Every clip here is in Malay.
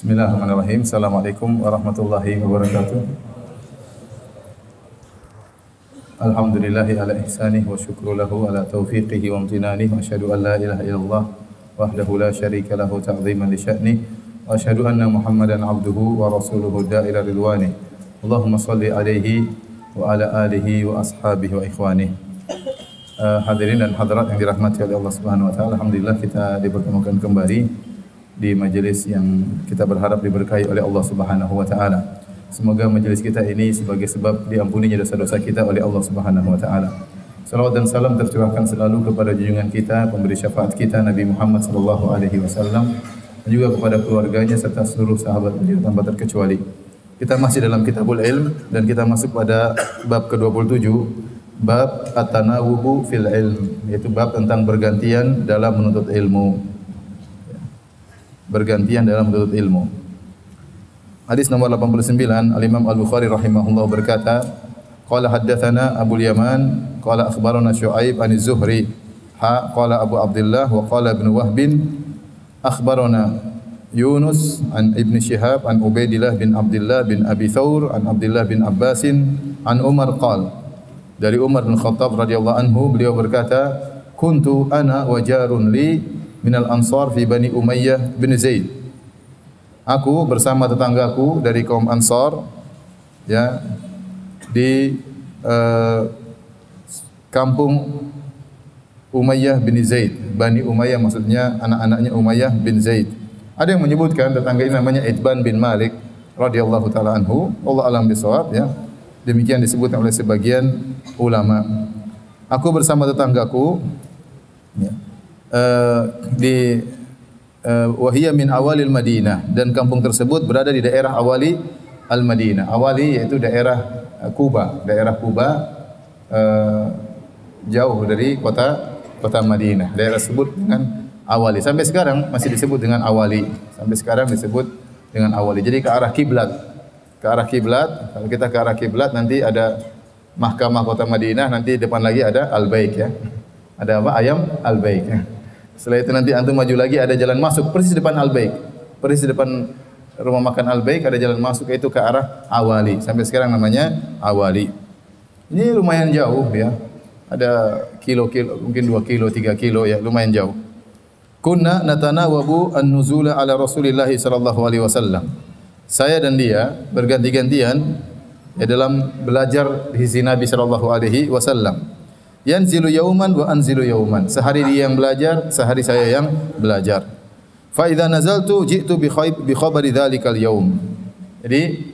Bismillahirrahmanirrahim. Assalamualaikum warahmatullahi wabarakatuh. Alhamdulillahi ala ihsanih wa syukru lahu ala taufiqihi wa amtinanih. Wa asyhadu an la ilaha illallah wahdahu la syarika lahu ta'ziman li sya'nih. Wa asyhadu anna Muhammadan abduhu wa rasuluhu da'ila ridwanih. Allahumma salli alaihi wa ala alihi wa ashabihi wa ikhwanih. Hadirin dan hadirat yang dirahmati oleh Allah Subhanahu wa taala. Alhamdulillah kita dipertemukan kembali di majelis yang kita berharap diberkahi oleh Allah Subhanahu wa taala. Semoga majelis kita ini sebagai sebab diampuninya dosa-dosa kita oleh Allah Subhanahu wa taala. Salawat dan salam tercurahkan selalu kepada junjungan kita, pemberi syafaat kita Nabi Muhammad sallallahu alaihi wasallam dan juga kepada keluarganya serta seluruh sahabat beliau tanpa terkecuali. Kita masih dalam Kitabul Ilm dan kita masuk pada bab ke-27, bab at-tanawubu fil ilm, yaitu bab tentang bergantian dalam menuntut ilmu. Bergantian dalam menuntut ilmu. Hadis nomor 89, Al-Imam Al-Bukhari rahimahullah berkata, qala haddatsana Abu Yaman, qala akhbarana Syu'aib an Az-Zuhri, qala Abu Abdullah wa qala Ibn Wahb, akhbarana Yunus an Ibn Shihab an Ubaidillah bin Abdullah bin Abi Thawr an Abdullah bin Abbas an Umar qala. Dari Umar bin Khattab radhiyallahu anhu beliau berkata, kuntu ana wa jarun li minal Ansar fi Bani Umayyah bin Zaid. Aku bersama tetanggaku dari kaum Ansar, ya, di kampung Umayyah bin Zaid. Bani Umayyah maksudnya anak-anaknya Umayyah bin Zaid. Ada yang menyebutkan tetangga ini namanya Itban bin Malik radhiyallahu taala anhu. Allah alam bisawab, ya. Demikian disebutkan oleh sebagian ulama. Aku bersama tetanggaku, ya, di wahiyya min awalil Madinah, dan kampung tersebut berada di daerah awali al-Madinah. Awali yaitu daerah Kuba, jauh dari kota Madinah. Daerah tersebut dengan awali. Sampai sekarang masih disebut dengan awali. Jadi ke arah kiblat. Kalau kita ke arah kiblat nanti ada mahkamah kota Madinah, nanti depan lagi ada Al-Baik, ya. Ada apa? Ayam Al-Baik, ya. Setelah itu nanti antum maju lagi ada jalan masuk persis depan Al-Baik. Persis depan rumah makan Al-Baik ada jalan masuk, yaitu ke arah Awali. Sampai sekarang namanya Awali. Ini lumayan jauh, ya. Ada kilo-kilo, mungkin 2 kilo, 3 kilo, ya, lumayan jauh. Kunna natanawabu an-nuzula ala Rasulillah sallallahu alaihi wasallam. Saya dan dia berganti-gantian, ya, dalam belajar di sisi Nabi sallallahu alaihi wasallam. Yanzilu yauman wa anzilu yauman. Sehari dia yang belajar, sehari saya yang belajar. Fa idza nazaltu ji'tu bi khabari dzalikal yaum. Jadi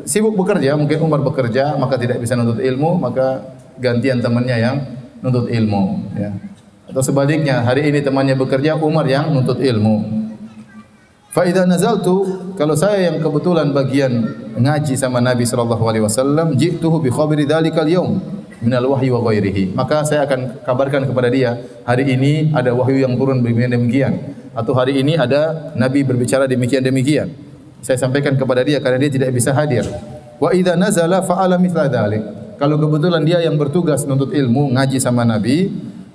sibuk bekerja, mungkin Umar bekerja maka tidak bisa nuntut ilmu, maka gantian temannya yang nuntut ilmu, ya. Atau sebaliknya, hari ini temannya bekerja, Umar yang nuntut ilmu. Fa idza nazaltu, kalau saya yang kebetulan bagian ngaji sama Nabi sallallahu alaihi wasallam, ji'tuhu bi khabari dzalikal yaum minal wahyi wa ghairihi, maka saya akan kabarkan kepada dia, hari ini ada wahyu yang turun demikian, atau hari ini ada Nabi berbicara demikian. Saya sampaikan kepada dia karena dia tidak bisa hadir. Wa idza nazala fa'ala mithla dzalik. Kalau kebetulan dia yang bertugas menuntut ilmu, ngaji sama Nabi,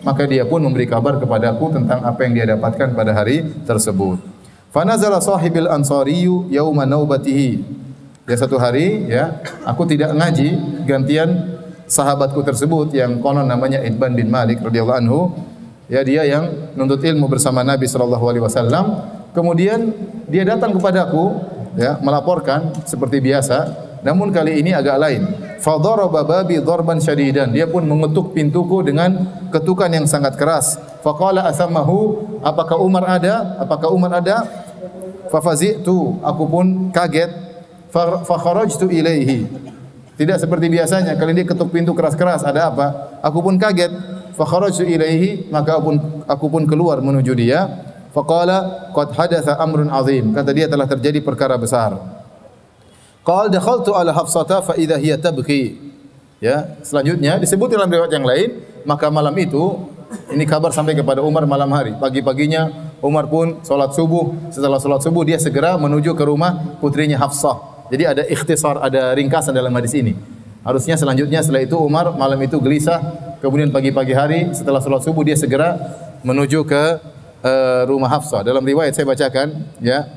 maka dia pun memberi kabar kepadaku tentang apa yang dia dapatkan pada hari tersebut. Fa nazala sahibil ansariyu yauma naubatihi. Ya, satu hari, ya, aku tidak ngaji, gantian sahabatku tersebut yang konon namanya Itban bin Malik radhiyallahu anhu, ya, dia yang nuntut ilmu bersama Nabi sallallahu alaihi wasallam. Kemudian dia datang kepadaku, ya, melaporkan seperti biasa, namun kali ini agak lain. Fa daraba babi darban syadidan. Dia pun mengetuk pintuku dengan ketukan yang sangat keras. Fa qala asamahu, apakah Umar ada? Fa fazi'tu, aku pun kaget. Fa kharajtu ilaihi. Tidak seperti biasanya, kali ini ketuk pintu keras-keras, ada apa? Aku pun kaget. Fa kharajtu ilaihi, maka aku pun keluar menuju dia. Fa qala qad hadatsa amrun azim. Kata dia, telah terjadi perkara besar. Qala dakhaltu ala Hafsata fa idza hiya tabki. Ya, selanjutnya disebut dalam riwayat yang lain, maka malam itu ini kabar sampai kepada Umar malam hari. Pagi-paginya Umar pun salat subuh. Setelah salat subuh dia segera menuju ke rumah putrinya Hafsah. Jadi ada ikhtisar, ada ringkasan dalam hadis ini. Harusnya selanjutnya setelah itu Umar malam itu gelisah, kemudian pagi-pagi hari setelah salat subuh dia segera menuju ke rumah Hafsah. Dalam riwayat saya bacakan, ya,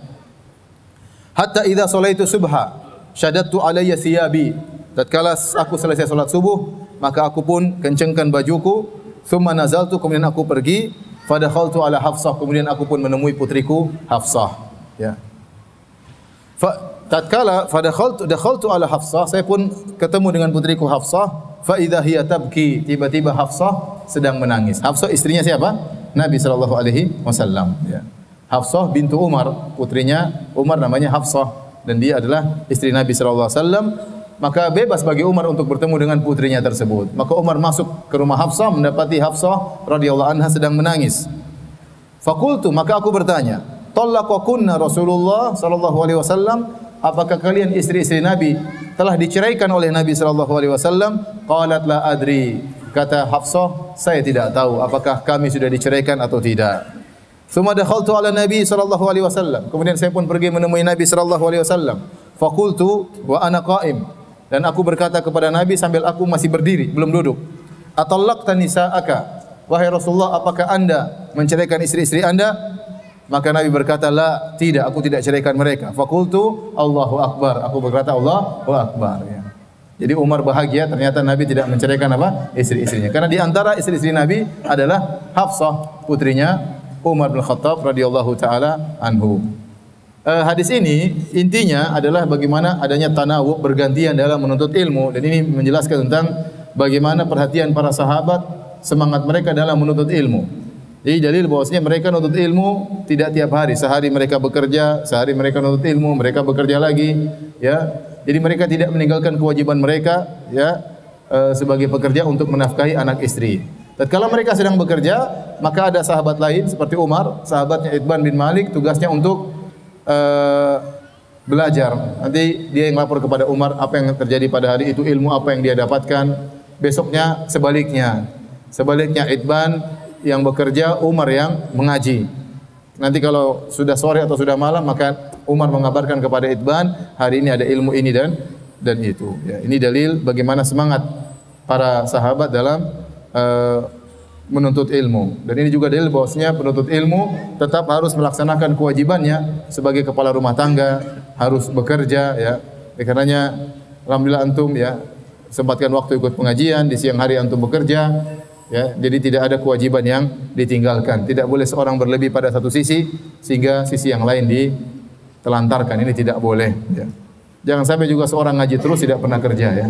Hatta idza salaitu subha syadattu alayya thiyabi. Tatkala aku selesai salat subuh, maka aku pun kencangkan bajuku. Thumma nazaltu, kemudian aku pergi. Fadakhaltu ala Hafsah, kemudian aku pun menemui putriku Hafsah. Ya. Tatkala dakhaltu ala Hafsah, saya pun ketemu dengan putriku Hafsah. Fa idza hiya tabki, tiba-tiba Hafsah sedang menangis. Hafsah istrinya siapa? Nabi sallallahu alaihi wasallam, ya. Hafsah bintu Umar, putrinya Umar namanya Hafsah, dan dia adalah istri Nabi sallallahu alaihi wasallam. Maka bebas bagi Umar untuk bertemu dengan putrinya tersebut. Maka Umar masuk ke rumah Hafsah, mendapati Hafsah radhiyallahu anha sedang menangis. Fakultu, maka aku bertanya, "Talaqakunna Rasulullah sallallahu alaihi wasallam?" Apakah kalian istri-istri Nabi telah diceraikan oleh Nabi sallallahu alaihi wasallam? Qalat la adri. Kata Hafsah, saya tidak tahu apakah kami sudah diceraikan atau tidak. Tsumma dakhaltu ala Nabi sallallahu alaihi wasallam. Kemudian saya pun pergi menemui Nabi sallallahu alaihi wasallam. Faqultu wa ana qa'im. Dan aku berkata kepada Nabi sambil aku masih berdiri, belum duduk. Atallaqta nisa'aka? Wahai Rasulullah, apakah Anda menceraikan istri-istri Anda? Maka Nabi berkata, la, tidak, aku tidak ceraikan mereka. Faqultu Allahu Akbar. Aku berkata Allahu Akbar. Ya. Jadi Umar bahagia, ternyata Nabi tidak menceraikan apa? Istri-istrinya. Karena di antara istri-istri Nabi adalah Hafsah, putrinya Umar bin Khattab radhiyallahu taala anhu. Hadis ini intinya adalah bagaimana adanya tanawub, bergantian dalam menuntut ilmu, dan ini menjelaskan tentang bagaimana perhatian para sahabat, semangat mereka dalam menuntut ilmu. Jadi dalil bahwasanya mereka menuntut ilmu tidak tiap hari, sehari mereka bekerja, sehari mereka menuntut ilmu, mereka bekerja lagi, ya. Jadi mereka tidak meninggalkan kewajiban mereka, ya, sebagai pekerja untuk menafkahi anak istri. Tatkala mereka sedang bekerja, maka ada sahabat lain seperti Umar, sahabatnya Itban bin Malik, tugasnya untuk belajar. Nanti dia yang lapor kepada Umar apa yang terjadi pada hari itu, ilmu apa yang dia dapatkan. Besoknya sebaliknya Itban yang bekerja, Umar yang mengaji. Nanti kalau sudah sore atau sudah malam, maka Umar mengabarkan kepada Itban, hari ini ada ilmu ini dan itu. Ya, ini dalil bagaimana semangat para sahabat dalam menuntut ilmu. Dan ini juga dalil bahwasanya penuntut ilmu tetap harus melaksanakan kewajibannya sebagai kepala rumah tangga, harus bekerja, ya. Karenanya alhamdulillah antum, ya, sempatkan waktu ikut pengajian, di siang hari antum bekerja, ya. Jadi tidak ada kewajiban yang ditinggalkan. Tidak boleh seorang berlebih pada satu sisi sehingga sisi yang lain ditelantarkan. Ini tidak boleh, ya. Jangan sampai juga seorang ngaji terus tidak pernah kerja, ya.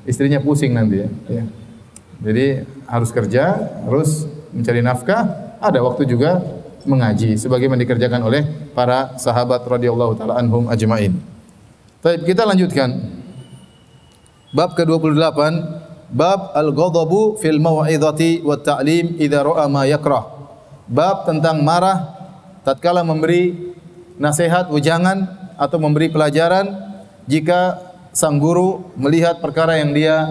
Istrinya pusing nanti, ya. Jadi harus kerja, harus mencari nafkah, ada waktu juga mengaji sebagaimana dikerjakan oleh para sahabat radhiyallahu taala anhum ajmain. Baik, kita lanjutkan. Bab ke-28, bab al-ghadabu fil mau'izati wat ta'lim idza ra'a ma yakrah. Bab tentang marah tatkala memberi nasihat, wejangan atau memberi pelajaran jika sang guru melihat perkara yang dia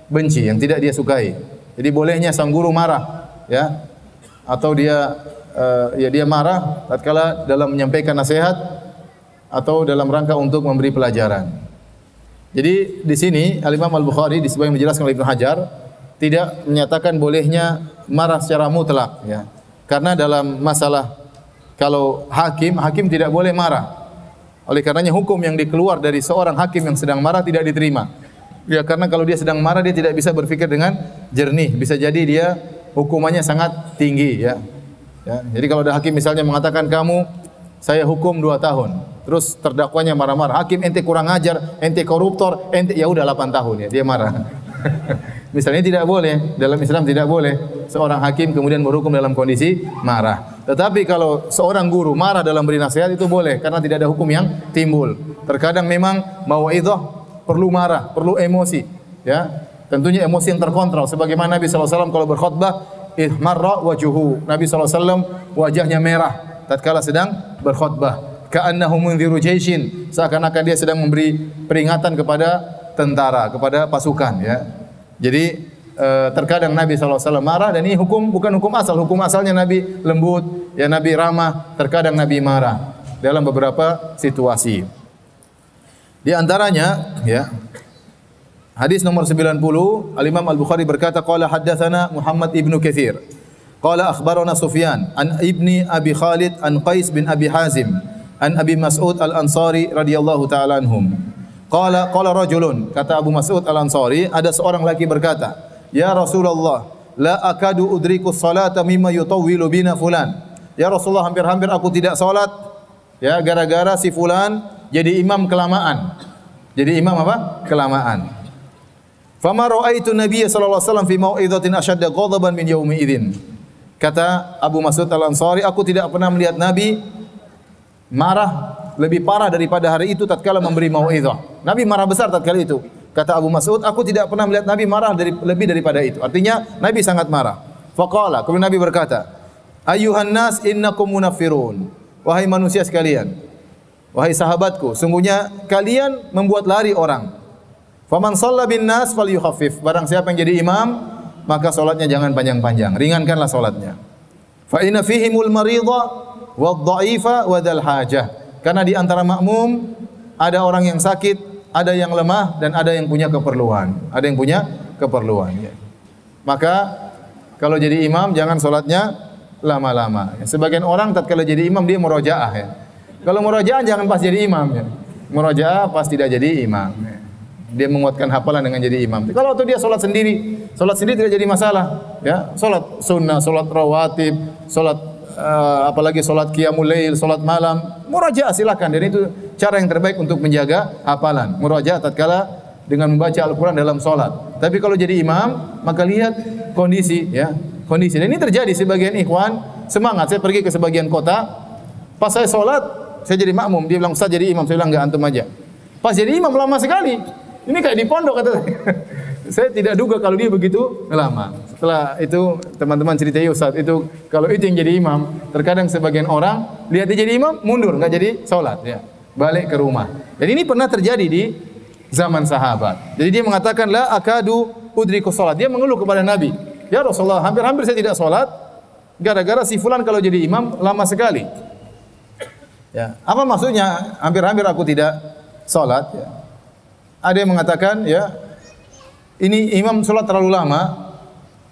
benci, yang tidak dia sukai. Jadi bolehnya sang guru marah, ya, atau dia marah tatkala dalam menyampaikan nasihat atau dalam rangka untuk memberi pelajaran. Jadi di sini Al-Imam Al-Bukhari disebutkan menjelaskan oleh Ibnu Hajar tidak menyatakan bolehnya marah secara mutlak, ya. Karena dalam masalah kalau hakim tidak boleh marah. Oleh karenanya hukum yang dikeluar dari seorang hakim yang sedang marah tidak diterima. Ya, karena kalau dia sedang marah dia tidak bisa berpikir dengan jernih. Bisa jadi dia hukumannya sangat tinggi, ya. Ya, jadi kalau ada hakim misalnya mengatakan kamu saya hukum 2 tahun. Terus terdakwanya marah-marah. Hakim ente kurang ajar, ente koruptor, ente ya udah 8 tahun, ya. Dia marah. Misalnya tidak boleh, dalam Islam tidak boleh seorang hakim kemudian berhukum dalam kondisi marah. Tetapi kalau seorang guru marah dalam beri nasihat itu boleh karena tidak ada hukum yang timbul. Terkadang memang mau'izah perlu marah, perlu emosi, ya. Tentunya emosi yang terkontrol. Sebagaimana Nabi SAW kalau berkhutbah, ihmarra wajuhu. Nabi SAW wajahnya merah tatkala sedang berkhutbah. Ka'annahu munziru jaishin. Seakan-akan dia sedang memberi peringatan kepada tentara, kepada pasukan, ya. Jadi terkadang Nabi SAW marah, dan ini bukan hukum asal. Hukum asalnya Nabi lembut, ya, Nabi ramah. Terkadang Nabi marah dalam beberapa situasi. Di antaranya, ya, hadis nomor 90, Al-Imam Al-Bukhari berkata, qala haddatsana Muhammad ibnu Katsir qala akhbarana Sufyan an ibni Abi Khalid an Qais bin Abi Hazim an Abi Mas'ud Al-Ansari radhiyallahu taala anhum. Qala rajulun, kata Abu Mas'ud Al-Ansari, ada seorang laki berkata, "Ya Rasulullah, la akadu udriku salata mimma yutawwilu bina fulan." Ya Rasulullah, hampir-hampir aku tidak salat ya gara-gara si fulan jadi imam kelamaan. Jadi imam apa? Kelamaan. Fama ra'aitu Nabiy sallallahu alaihi wasallam fi mau'izatin ashadda ghadaban min yaumi idzin. Kata Abu Mas'ud Al-Ansari, aku tidak pernah melihat Nabi marah lebih parah daripada hari itu tatkala memberi mau'izah. Nabi marah besar tatkala itu. Kata Abu Mas'ud, aku tidak pernah melihat Nabi marah lebih daripada itu. Artinya Nabi sangat marah. Faqala, kemudian Nabi berkata, "Ayyuhan nas innakum munaffirun." Wahai manusia sekalian, wahai sahabatku, sungguhnya kalian membuat lari orang. Faman shalla bin nas falyukhaffif. Barang siapa yang jadi imam, maka salatnya jangan panjang-panjang, ringankanlah salatnya. Fa inna fihimul maridha wad-dha'ifa wa dzal hajah. Karena di antara makmum ada orang yang sakit, ada yang lemah dan ada yang punya keperluan. Ada yang punya keperluan ya. Maka kalau jadi imam jangan salatnya lama-lama. Sebagian orang tatkala jadi imam dia murojaah ya. Kalau murojaah jangan pas jadi imam ya. Murojaah pas tidak jadi imam. Ya. Dia menguatkan hafalan dengan jadi imam. Kalau dia salat sendiri tidak jadi masalah ya. Salat sunnah, salat rawatib, salat apalagi salat qiyamul lail, salat malam, murojaah silakan. Dan itu cara yang terbaik untuk menjaga hafalan. Murojaah tatkala dengan membaca Al-Qur'an dalam salat. Tapi kalau jadi imam, maka lihat kondisi ya. Kondisi. Dan ini terjadi sebagian ikhwan semangat. Saya pergi ke sebagian kota, pas saya sholat, saya jadi makmum. Dia bilang, "Ustaz jadi imam." Saya bilang, "Enggak, antum aja." Pas jadi imam lama sekali. Ini kayak di pondok kata saya. Saya tidak duga kalau dia begitu lama. Setelah itu teman-teman cerita, "Ya Ustaz, itu kalau itu yang jadi imam, terkadang sebagian orang lihat dia jadi imam, mundur, enggak jadi sholat ya. Balik ke rumah." Dan ini pernah terjadi di zaman sahabat. Jadi dia mengatakan, "La akadu udriku sholat." Dia mengeluh kepada Nabi. "Ya Rasulullah, hampir-hampir saya tidak sholat gara-gara si fulan kalau jadi imam lama sekali." Ya, apa maksudnya hampir-hampir aku tidak sholat? Ya. Ada yang mengatakan, ya ini imam sholat terlalu lama,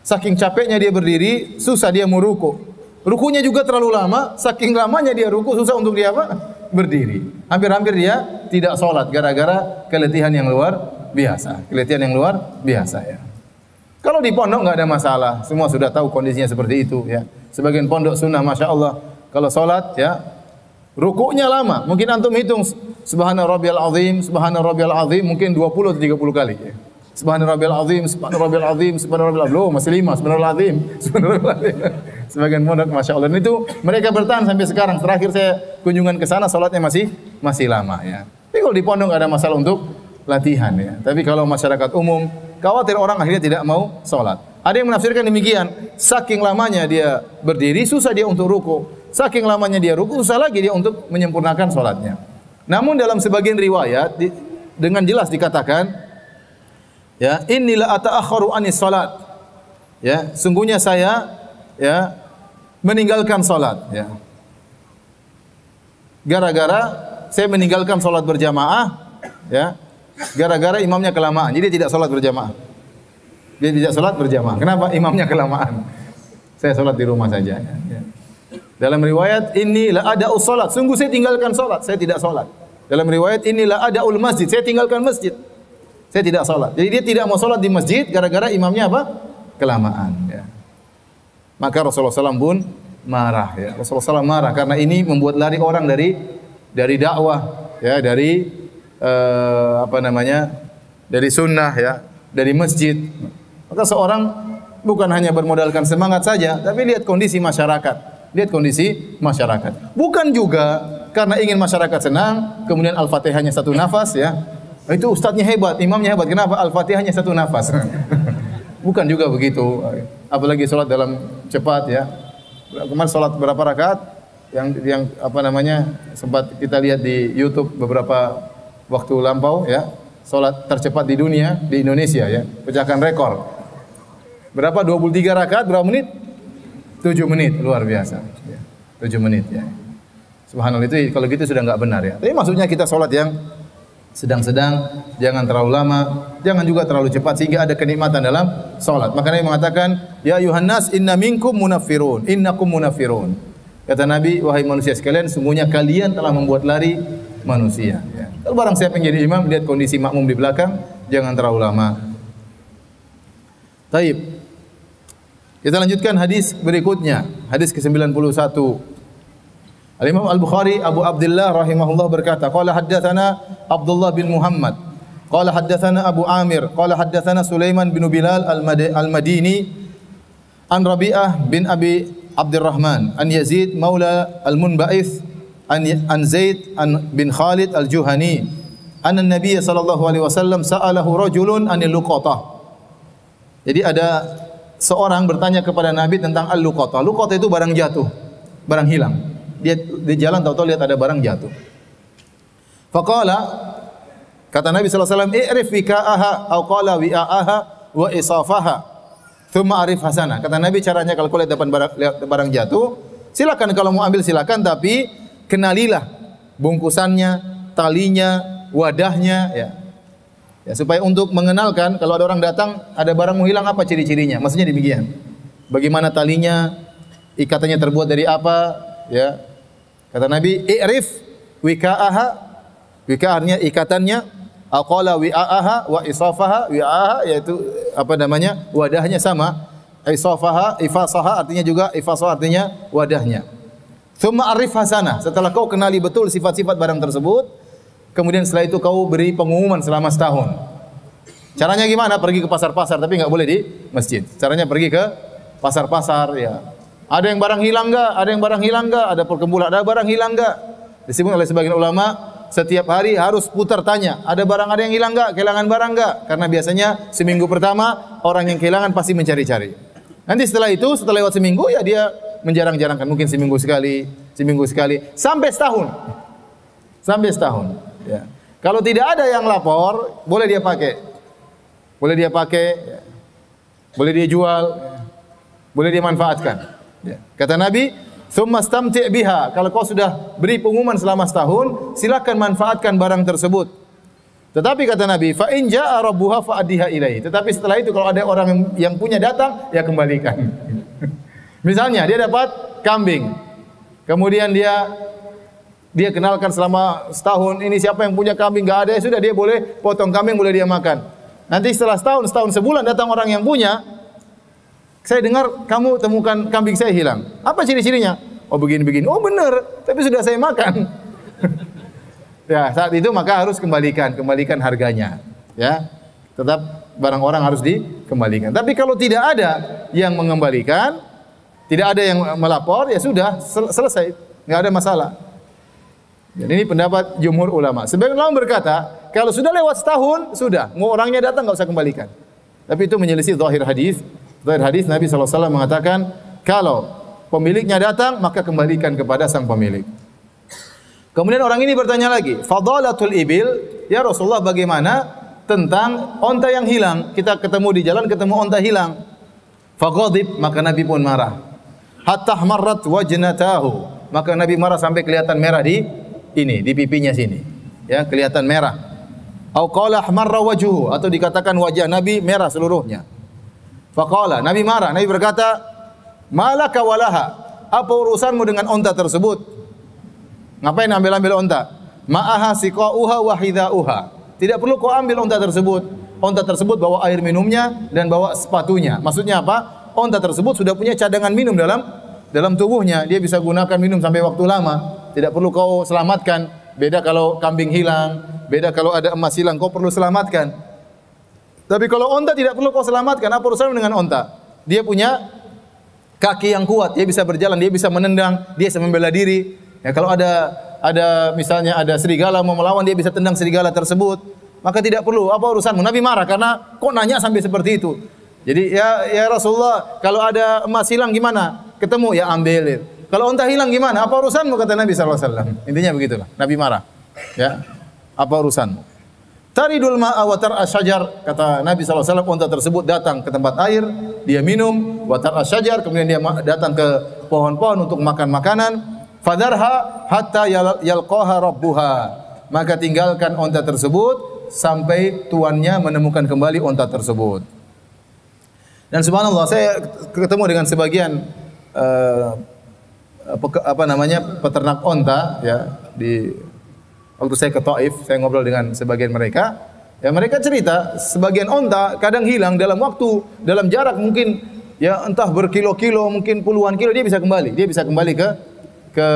saking capeknya dia berdiri, susah dia mau ruku. Rukunya juga terlalu lama, saking lamanya dia ruku, susah untuk dia apa? Berdiri. Hampir-hampir dia tidak sholat gara-gara keletihan yang luar biasa. Keletihan yang luar biasa ya. Kalau di pondok enggak ada masalah, semua sudah tahu kondisinya seperti itu ya. Sebagian pondok sunnah, masya Allah, kalau sholat ya, rukuknya lama. Mungkin antum hitung subhana rabbiyal azim, subhana rabbiyal azim, mungkin 20 atau 30 kali ya. Subhana rabbiyal azim, subhana rabbiyal azim, subhana rabbiyal azim, masih 5, subhana rabbiyal azim, subhana rabbiyal azim. Sebagian pondok, masya Allah. Dan itu mereka bertahan sampai sekarang. Terakhir saya kunjungan ke sana, sholatnya masih lama ya. Tapi kalau di pondok enggak ada masalah untuk latihan ya. Tapi kalau masyarakat umum, khawatir orang akhirnya tidak mau sholat. Ada yang menafsirkan demikian, saking lamanya dia berdiri, susah dia untuk ruku. Saking lamanya dia ruku, susah lagi dia untuk menyempurnakan sholatnya. Namun dalam sebagian riwayat, dengan jelas dikatakan, ya, "Innila ata'akharu anis sholat." Ya, sungguhnya saya ya meninggalkan sholat. Ya. Gara-gara saya meninggalkan sholat berjamaah, ya. Gara-gara imamnya kelamaan, jadi tidak sholat berjamaah. Dia tidak sholat berjamaah. Kenapa? Imamnya kelamaan. Saya sholat di rumah saja. Ya. Dalam riwayat ini la ada'us sholat. Sungguh saya tinggalkan sholat, saya tidak sholat. Dalam riwayat ini la ada'ul masjid. Saya tinggalkan masjid. Saya tidak sholat. Jadi dia tidak mau sholat di masjid gara-gara imamnya apa? Kelamaan. Ya. Maka Rasulullah SAW pun marah. Ya. Rasulullah SAW marah karena ini membuat lari orang dari dakwah, ya, dari dari sunnah ya, dari masjid. Maka seorang bukan hanya bermodalkan semangat saja, tapi lihat kondisi masyarakat. Lihat kondisi masyarakat. Bukan juga karena ingin masyarakat senang, kemudian Al-Fatihahnya satu nafas ya. Itu ustadznya hebat, imamnya hebat. Kenapa? Al-Fatihahnya satu nafas. Bukan juga begitu. Apalagi sholat dalam cepat ya. Kemarin sholat berapa rakaat? Yang sempat kita lihat di YouTube beberapa waktu lampau ya, salat tercepat di dunia di Indonesia ya, pecahkan rekor. Berapa? 23 rakaat berapa menit? 7 menit, luar biasa ya. 7 menit ya. Subhanallah, itu kalau gitu sudah enggak benar ya. Tapi maksudnya kita salat yang sedang-sedang, jangan terlalu lama, jangan juga terlalu cepat sehingga ada kenikmatan dalam salat. Makanya dia mengatakan, "Ya ayuhan nas inna minkum munaffirun, innakum munaffirun." Kata Nabi, wahai manusia sekalian, sungguhnya kalian telah membuat lari manusia. Ya. Kalau barang siapa yang jadi imam, lihat kondisi makmum di belakang, jangan terlalu lama. Taib. Kita lanjutkan hadis berikutnya, hadis ke-91. Al-Imam Al-Bukhari Abu Abdullah rahimahullah berkata, qala haddatsana Abdullah bin Muhammad, qala haddatsana Abu Amir, qala haddatsana Sulaiman bin Bilal Al-Madini an Rabi'ah bin Abi Abdurrahman an Yazid maula Al-Munba'ith an Zaid bin Khalid Al-Juhani anna Nabiy sallallahu alaihi wasallam sa'alahu rajulun anil luqatah. Jadi ada seorang bertanya kepada Nabi tentang al-luqatah. Luqatah itu barang jatuh, barang hilang. Dia di jalan tahu-tahu lihat ada barang jatuh. Faqala, kata Nabi sallallahu alaihi wasallam, "I'rif wika'aha aw qala wi'a'aha wa isafaha." Thumma arif hasanah. Kata Nabi, caranya kalau kau lihat barang jatuh, silakan kalau mau ambil silakan, tapi kenalilah bungkusannya, talinya, wadahnya, ya. Ya, supaya untuk mengenalkan kalau ada orang datang ada barang mau hilang apa ciri-cirinya. Maksudnya demikian. Bagaimana talinya, ikatannya terbuat dari apa, ya. Kata Nabi, i'rif wika'aha, wika'arnya ikatannya, aqala wi'a'aha wa isafaha. Wi'a'aha yaitu apa namanya? Wadahnya sama. Isafaha, ifasaha artinya juga ifasaha artinya wadahnya. Tsumma arif hasanah. Setelah kau kenali betul sifat-sifat barang tersebut, kemudian setelah itu kau beri pengumuman selama setahun. Caranya gimana? Pergi ke pasar-pasar, tapi enggak boleh di masjid. Caranya pergi ke pasar-pasar, ya. Ada yang barang hilang enggak? Ada yang barang hilang enggak? Ada perkumpulan, ada barang hilang enggak? Disebut oleh sebagian ulama, setiap hari harus putar tanya, ada yang hilang enggak? Kehilangan barang enggak? Karena biasanya seminggu pertama orang yang kehilangan pasti mencari-cari. Nanti setelah itu, setelah lewat seminggu, ya dia menjarang-jarangkan, mungkin seminggu sekali, sampai setahun. Sampai setahun. Ya. Kalau tidak ada yang lapor, boleh dia pakai. Boleh dia pakai, ya. Boleh dia jual, ya. Boleh dia manfaatkan. Ya. Kata Nabi, "Tsumma stamti' biha." Kalau kau sudah beri pengumuman selama setahun, silakan manfaatkan barang tersebut. Tetapi kata Nabi, "Fa in jaa'a rabbuha fa'addiha ilaihi." Tetapi setelah itu kalau ada orang yang punya datang, ya kembalikan. Misalnya dia dapat kambing. Kemudian dia kenalkan selama setahun, ini siapa yang punya kambing, enggak ada, ya sudah dia boleh potong kambing, boleh dia makan. Nanti setelah setahun, sebulan datang orang yang punya, saya dengar kamu temukan kambing saya hilang. Apa ciri-cirinya? Oh begini-begini. Oh benar, tapi sudah saya makan. Ya, saat itu maka harus kembalikan harganya. Ya, tetap barang orang harus dikembalikan. Tapi kalau tidak ada yang mengembalikan, tidak ada yang melapor, ya sudah selesai, enggak ada masalah. Jadi ini pendapat jumhur ulama. Sebagian ulama berkata, kalau sudah lewat setahun, sudah, mau orangnya datang enggak usah kembalikan. Tapi itu menyelisih zahir hadis. Zahir hadis Nabi SAW mengatakan, kalau pemiliknya datang, maka kembalikan kepada sang pemilik. Kemudian orang ini bertanya lagi, fadalatul ibil, ya Rasulullah bagaimana tentang onta yang hilang? Kita ketemu di jalan, ketemu onta hilang. Faghadib, maka Nabi pun marah. Hatta marrat wajnatahu, maka Nabi marah sampai kelihatan merah di pipinya sini. Ya, kelihatan merah. Au qala ahmarra wajhuhu, atau dikatakan wajah Nabi merah seluruhnya. Faqala, Nabi marah, Nabi berkata, "Malaka walaha?" Apa urusanmu dengan onta tersebut? Ngapain ambil-ambil onta? Ma'aha siqa'uha wa hidha'uha. Tidak perlu kau ambil onta tersebut. Onta tersebut bawa air minumnya dan bawa sepatunya. Maksudnya apa? Onta tersebut sudah punya cadangan minum dalam tubuhnya. Dia bisa gunakan minum sampai waktu lama. Tidak perlu kau selamatkan. Beda kalau kambing hilang, beda kalau ada emas hilang, kau perlu selamatkan. Tapi kalau onta tidak perlu kau selamatkan. Apa urusan dengan onta? Dia punya kaki yang kuat, dia bisa berjalan, dia bisa menendang, dia bisa membela diri. Ya, kalau ada misalnya ada serigala mau melawan, dia bisa tendang serigala tersebut. Maka tidak perlu, apa urusanmu? Nabi marah karena kok nanya sampai seperti itu. Jadi ya Rasulullah, kalau ada emas hilang gimana? Ketemu ya ambil. Kalau unta hilang gimana? Apa urusanmu, kata Nabi SAW. Intinya begitulah. Nabi marah. Ya, apa urusanmu? Taridul ma'a wa tar'a syajar, kata Nabi SAW. Unta tersebut datang ke tempat air, dia minum, wa tar'a syajar, kemudian dia datang ke pohon-pohon untuk makan makanan. Fadarha hatta yalqaha rabbuha, maka tinggalkan unta tersebut sampai tuannya menemukan kembali unta tersebut. Dan subhanallah, saya ketemu dengan sebagian apa namanya peternak onta ya di waktu saya ke Taif, saya ngobrol dengan sebagian mereka, ya mereka cerita sebagian onta kadang hilang dalam jarak mungkin ya entah berkilo-kilo, mungkin puluhan kilo dia bisa kembali ke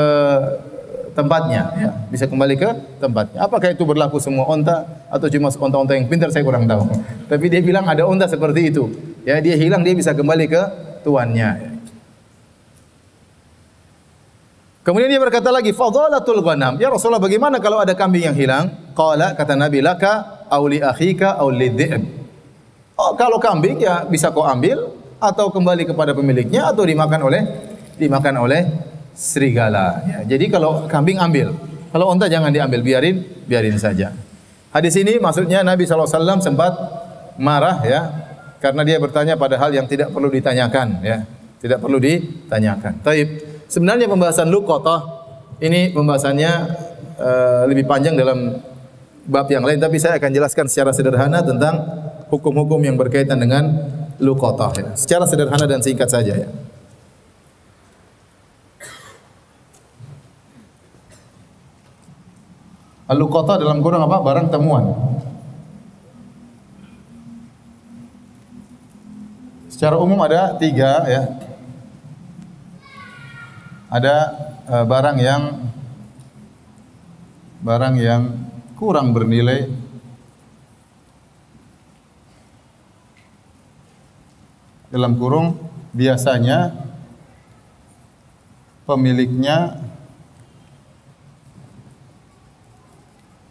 tempatnya ya, bisa kembali ke tempatnya. Apakah itu berlaku semua onta atau cuma onta-onta yang pintar saya kurang tahu. Tapi dia bilang ada onta seperti itu. Ya, dia hilang dia bisa kembali ke tuannya. Kemudian dia berkata lagi, fadhalatul ghanam. Ya Rasulullah, bagaimana kalau ada kambing yang hilang? Qala, kata Nabi, laka aw li akhika aw lidhi'b. Oh, kalau kambing ya bisa kau ambil atau kembali kepada pemiliknya atau dimakan oleh serigala. Ya, jadi kalau kambing ambil, kalau unta jangan diambil, biarin saja. Hadis ini maksudnya Nabi SAW sempat marah ya, karena dia bertanya pada hal yang tidak perlu ditanyakan ya, tidak perlu ditanyakan. Taib. Sebenarnya pembahasan luqatah ini pembahasannya lebih panjang dalam bab yang lain, tapi saya akan jelaskan secara sederhana tentang hukum-hukum yang berkaitan dengan luqatah ya. Secara sederhana dan singkat saja ya. Al-luqatah dalam Quran apa? Barang temuan. Secara umum ada 3 ya. Ada barang yang kurang bernilai, dalam kurung biasanya pemiliknya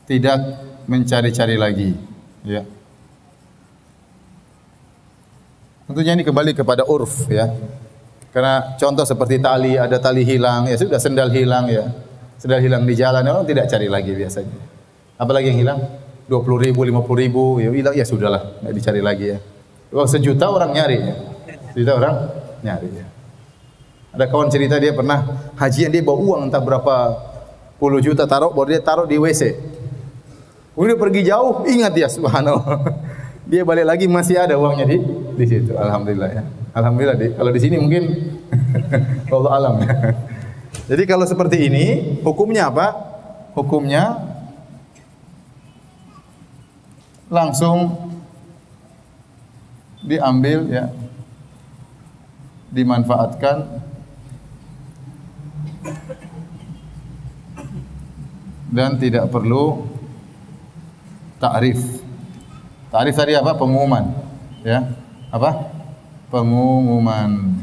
tidak mencari-cari lagi ya. Tentunya ini kembali kepada urf ya. Karena contoh seperti tali, ada tali hilang ya sudah, sendal hilang ya. Sendal hilang di jalan, orang tidak cari lagi biasanya. Apalagi yang hilang 20.000, 50.000 ya hilang ya sudahlah, enggak dicari lagi ya. Uang 1 juta orang nyari ya. 1 juta orang nyari ya. Ada kawan cerita dia pernah hajian, dia bawa uang entah berapa puluh juta baru dia taruh di WC. Udah pergi jauh, ingat dia, subhanallah. Dia balik lagi masih ada uangnya di situ. Alhamdulillah ya. Alhamdulillah. Kalau di sini mungkin wallahu alam. Jadi kalau seperti ini, hukumnya apa? Hukumnya langsung diambil ya, dimanfaatkan dan tidak perlu ta'rif. Ta'rif tadi apa? Pengumuman. Ya. Apa? Pengumuman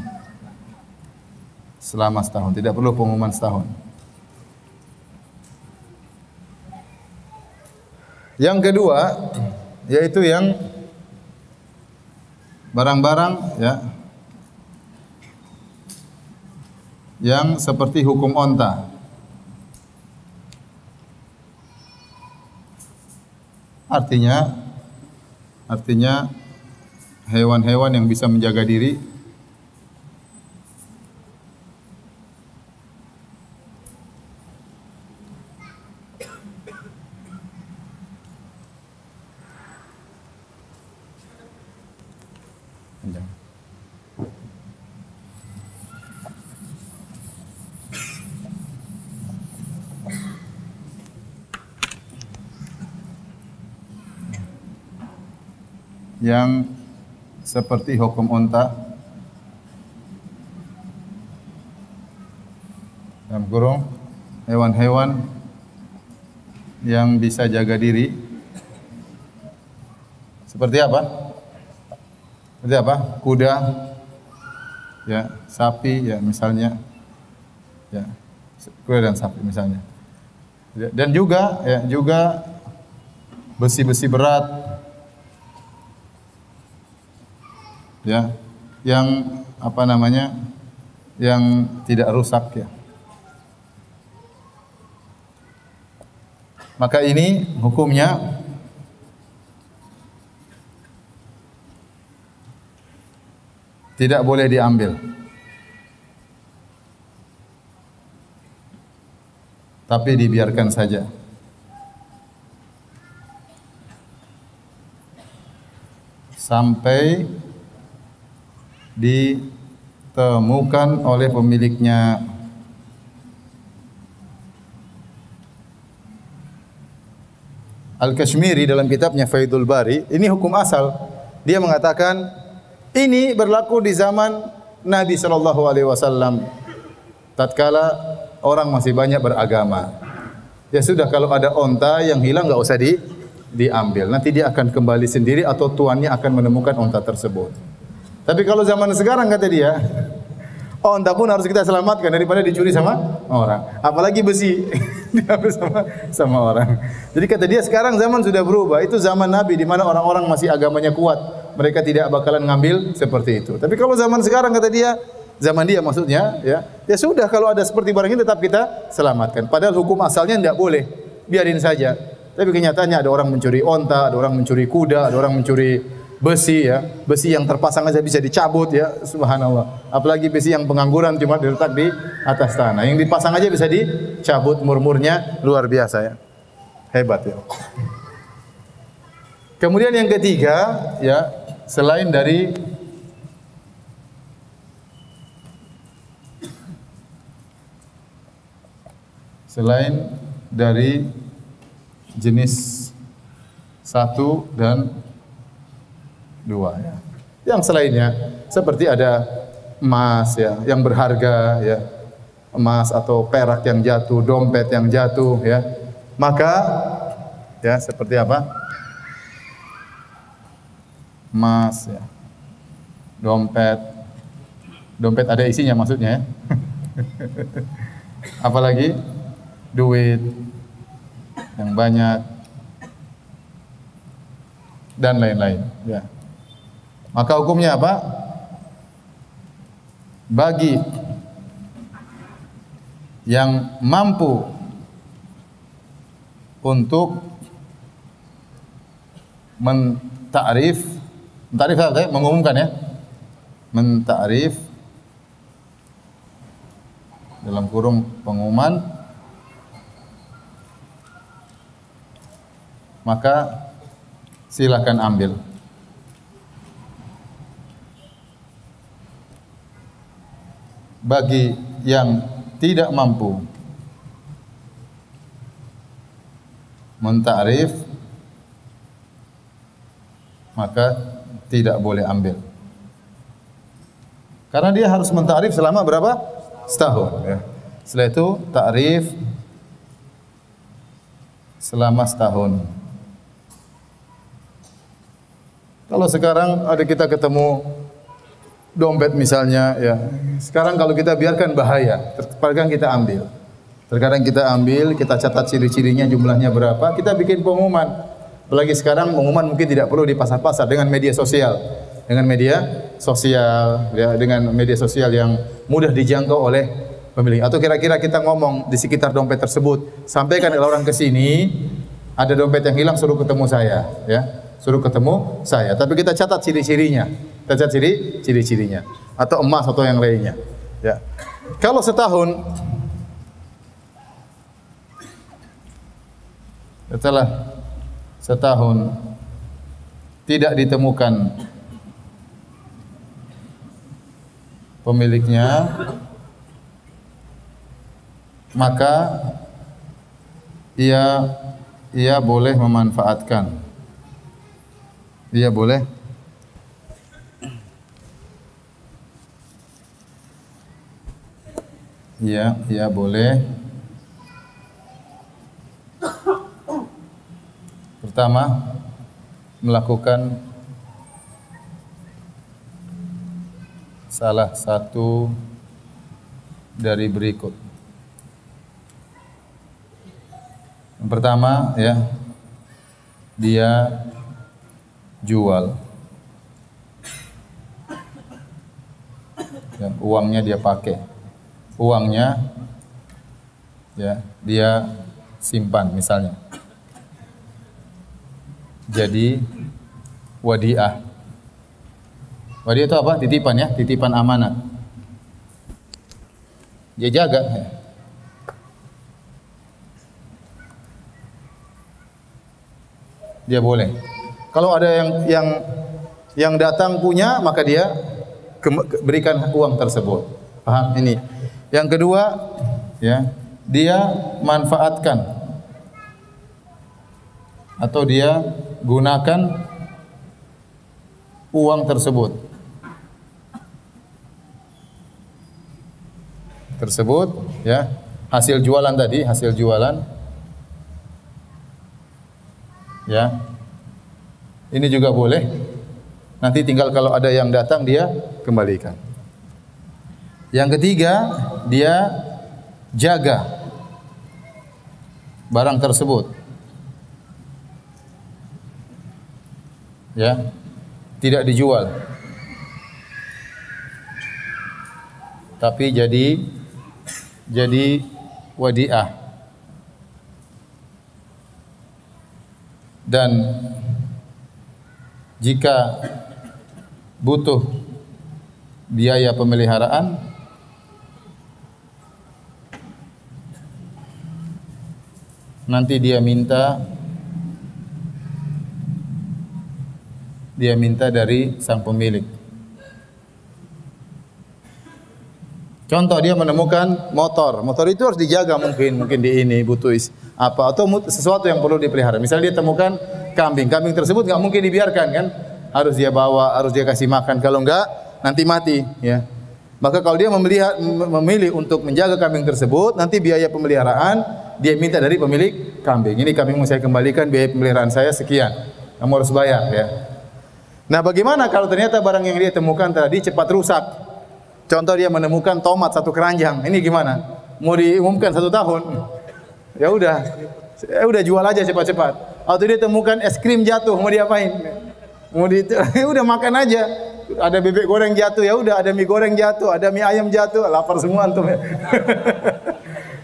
selama setahun. Tidak perlu pengumuman setahun. Yang kedua, yaitu yang barang-barang ya, yang seperti hukum onta. Artinya hewan-hewan yang bisa menjaga diri yang seperti hukum unta, dalam kurung hewan-hewan yang bisa jaga diri. Seperti apa? Seperti apa? Kuda, ya, sapi, ya misalnya, ya, kuda dan sapi misalnya. Dan juga, ya, juga besi-besi berat. Ya, yang apa namanya, yang tidak rusak ya. Maka ini hukumnya tidak boleh diambil, tapi dibiarkan saja. Sampai ditemukan oleh pemiliknya. Al-Kashmiri dalam kitabnya Faidul Bari, ini hukum asal. Dia mengatakan ini berlaku di zaman Nabi sallallahu alaihi wasallam. Tatkala orang masih banyak beragama. Ya sudah, kalau ada onta yang hilang enggak usah diambil. Nanti dia akan kembali sendiri atau tuannya akan menemukan onta tersebut. Tapi kalau zaman sekarang kata dia, onta pun harus kita selamatkan daripada dicuri sama orang. Apalagi besi diambil sama orang. Jadi kata dia sekarang zaman sudah berubah. Itu zaman Nabi di mana orang-orang masih agamanya kuat. Mereka tidak bakalan ngambil seperti itu. Tapi kalau zaman sekarang kata dia, zaman dia maksudnya, ya sudah, kalau ada seperti barang ini tetap kita selamatkan. Padahal hukum asalnya tidak boleh, biarin saja. Tapi kenyataannya ada orang mencuri onta, ada orang mencuri kuda, ada orang mencuri besi, ya, besi yang terpasang aja bisa dicabut, ya, subhanallah. Apalagi besi yang pengangguran cuma diletak di atas tanah, yang dipasang aja bisa dicabut, murmurnya luar biasa, ya, hebat, ya. Kemudian yang ketiga, ya, selain dari jenis 1 dan 2, ya. Yang selainnya seperti ada emas, ya, yang berharga, ya, emas atau perak yang jatuh, dompet yang jatuh, ya. Maka, ya, seperti apa? Emas, ya. Dompet ada isinya maksudnya, ya. Apalagi duit yang banyak dan lain-lain, ya. Maka hukumnya apa? Bagi yang mampu untuk mentakrif apa ya? Mengumumkan, ya. Mentakrif dalam kurung pengumuman, maka silakan ambil. Bagi yang tidak mampu mentakrif, maka tidak boleh ambil. Karena dia harus mentakrif selama berapa? Setahun, ya. Setelah itu takrif selama setahun. Kalau sekarang ada kita ketemu dompet misalnya, ya. Sekarang kalau kita biarkan bahaya, terkadang kita ambil. Terkadang kita ambil, kita catat ciri-cirinya, jumlahnya berapa, kita bikin pengumuman. Apalagi sekarang pengumuman mungkin tidak perlu di pasar-pasar, dengan media sosial. Dengan media sosial, ya, dengan media sosial yang mudah dijangkau oleh pemilik. Atau kira-kira kita ngomong di sekitar dompet tersebut, sampaikan kalau orang ke sini ada dompet yang hilang, suruh ketemu saya, ya. Suruh ketemu saya. Tapi kita catat ciri-cirinya. Kita catat ciri-cirinya. Atau emas atau yang lainnya, ya. Kalau setahun setelah setahun tidak ditemukan pemiliknya, maka ia boleh memanfaatkan. Ia boleh ia boleh pertama melakukan salah satu dari berikut. Yang pertama, ya, dia jual, ya, uangnya dia pakai, uangnya, ya, dia simpan misalnya, jadi wadiah. Wadiah itu apa? Titipan, ya, titipan amanat. Dia jaga, ya. Dia boleh. Kalau ada yang datang punya, maka dia berikan uang tersebut. Paham ini? Yang kedua, ya, dia manfaatkan atau dia gunakan uang tersebut ya, hasil jualan tadi, hasil jualan ya. Ini juga boleh. Nanti tinggal kalau ada yang datang dia kembalikan. Yang ketiga, dia jaga barang tersebut. Ya. Tidak dijual. Tapi jadi wadiah. Dan jika butuh biaya pemeliharaan, nanti dia minta dari sang pemilik. Contoh, dia menemukan motor itu harus dijaga, mungkin di ini butuh apa atau sesuatu yang perlu dipelihara. Misalnya dia temukan kambing tersebut nggak mungkin dibiarkan kan, harus dia bawa, harus dia kasih makan, kalau enggak nanti mati ya. Maka kalau dia memilih untuk menjaga kambing tersebut, nanti biaya pemeliharaan dia minta dari pemilik kambing. Ini kambing mau saya kembalikan, biaya pemeliharaan saya sekian, kamu harus bayar ya. Nah, bagaimana kalau ternyata barang yang dia temukan tadi cepat rusak? Contoh, dia menemukan tomat 1 keranjang. Ini gimana? Mau diumumkan 1 tahun? Ya udah jual aja cepat-cepat. Atau dia temukan es krim jatuh, mau diapain? Udah makan aja. Ada bebek goreng jatuh, ya udah, ada mie goreng jatuh, ada mie ayam jatuh, lapar semua antum ya.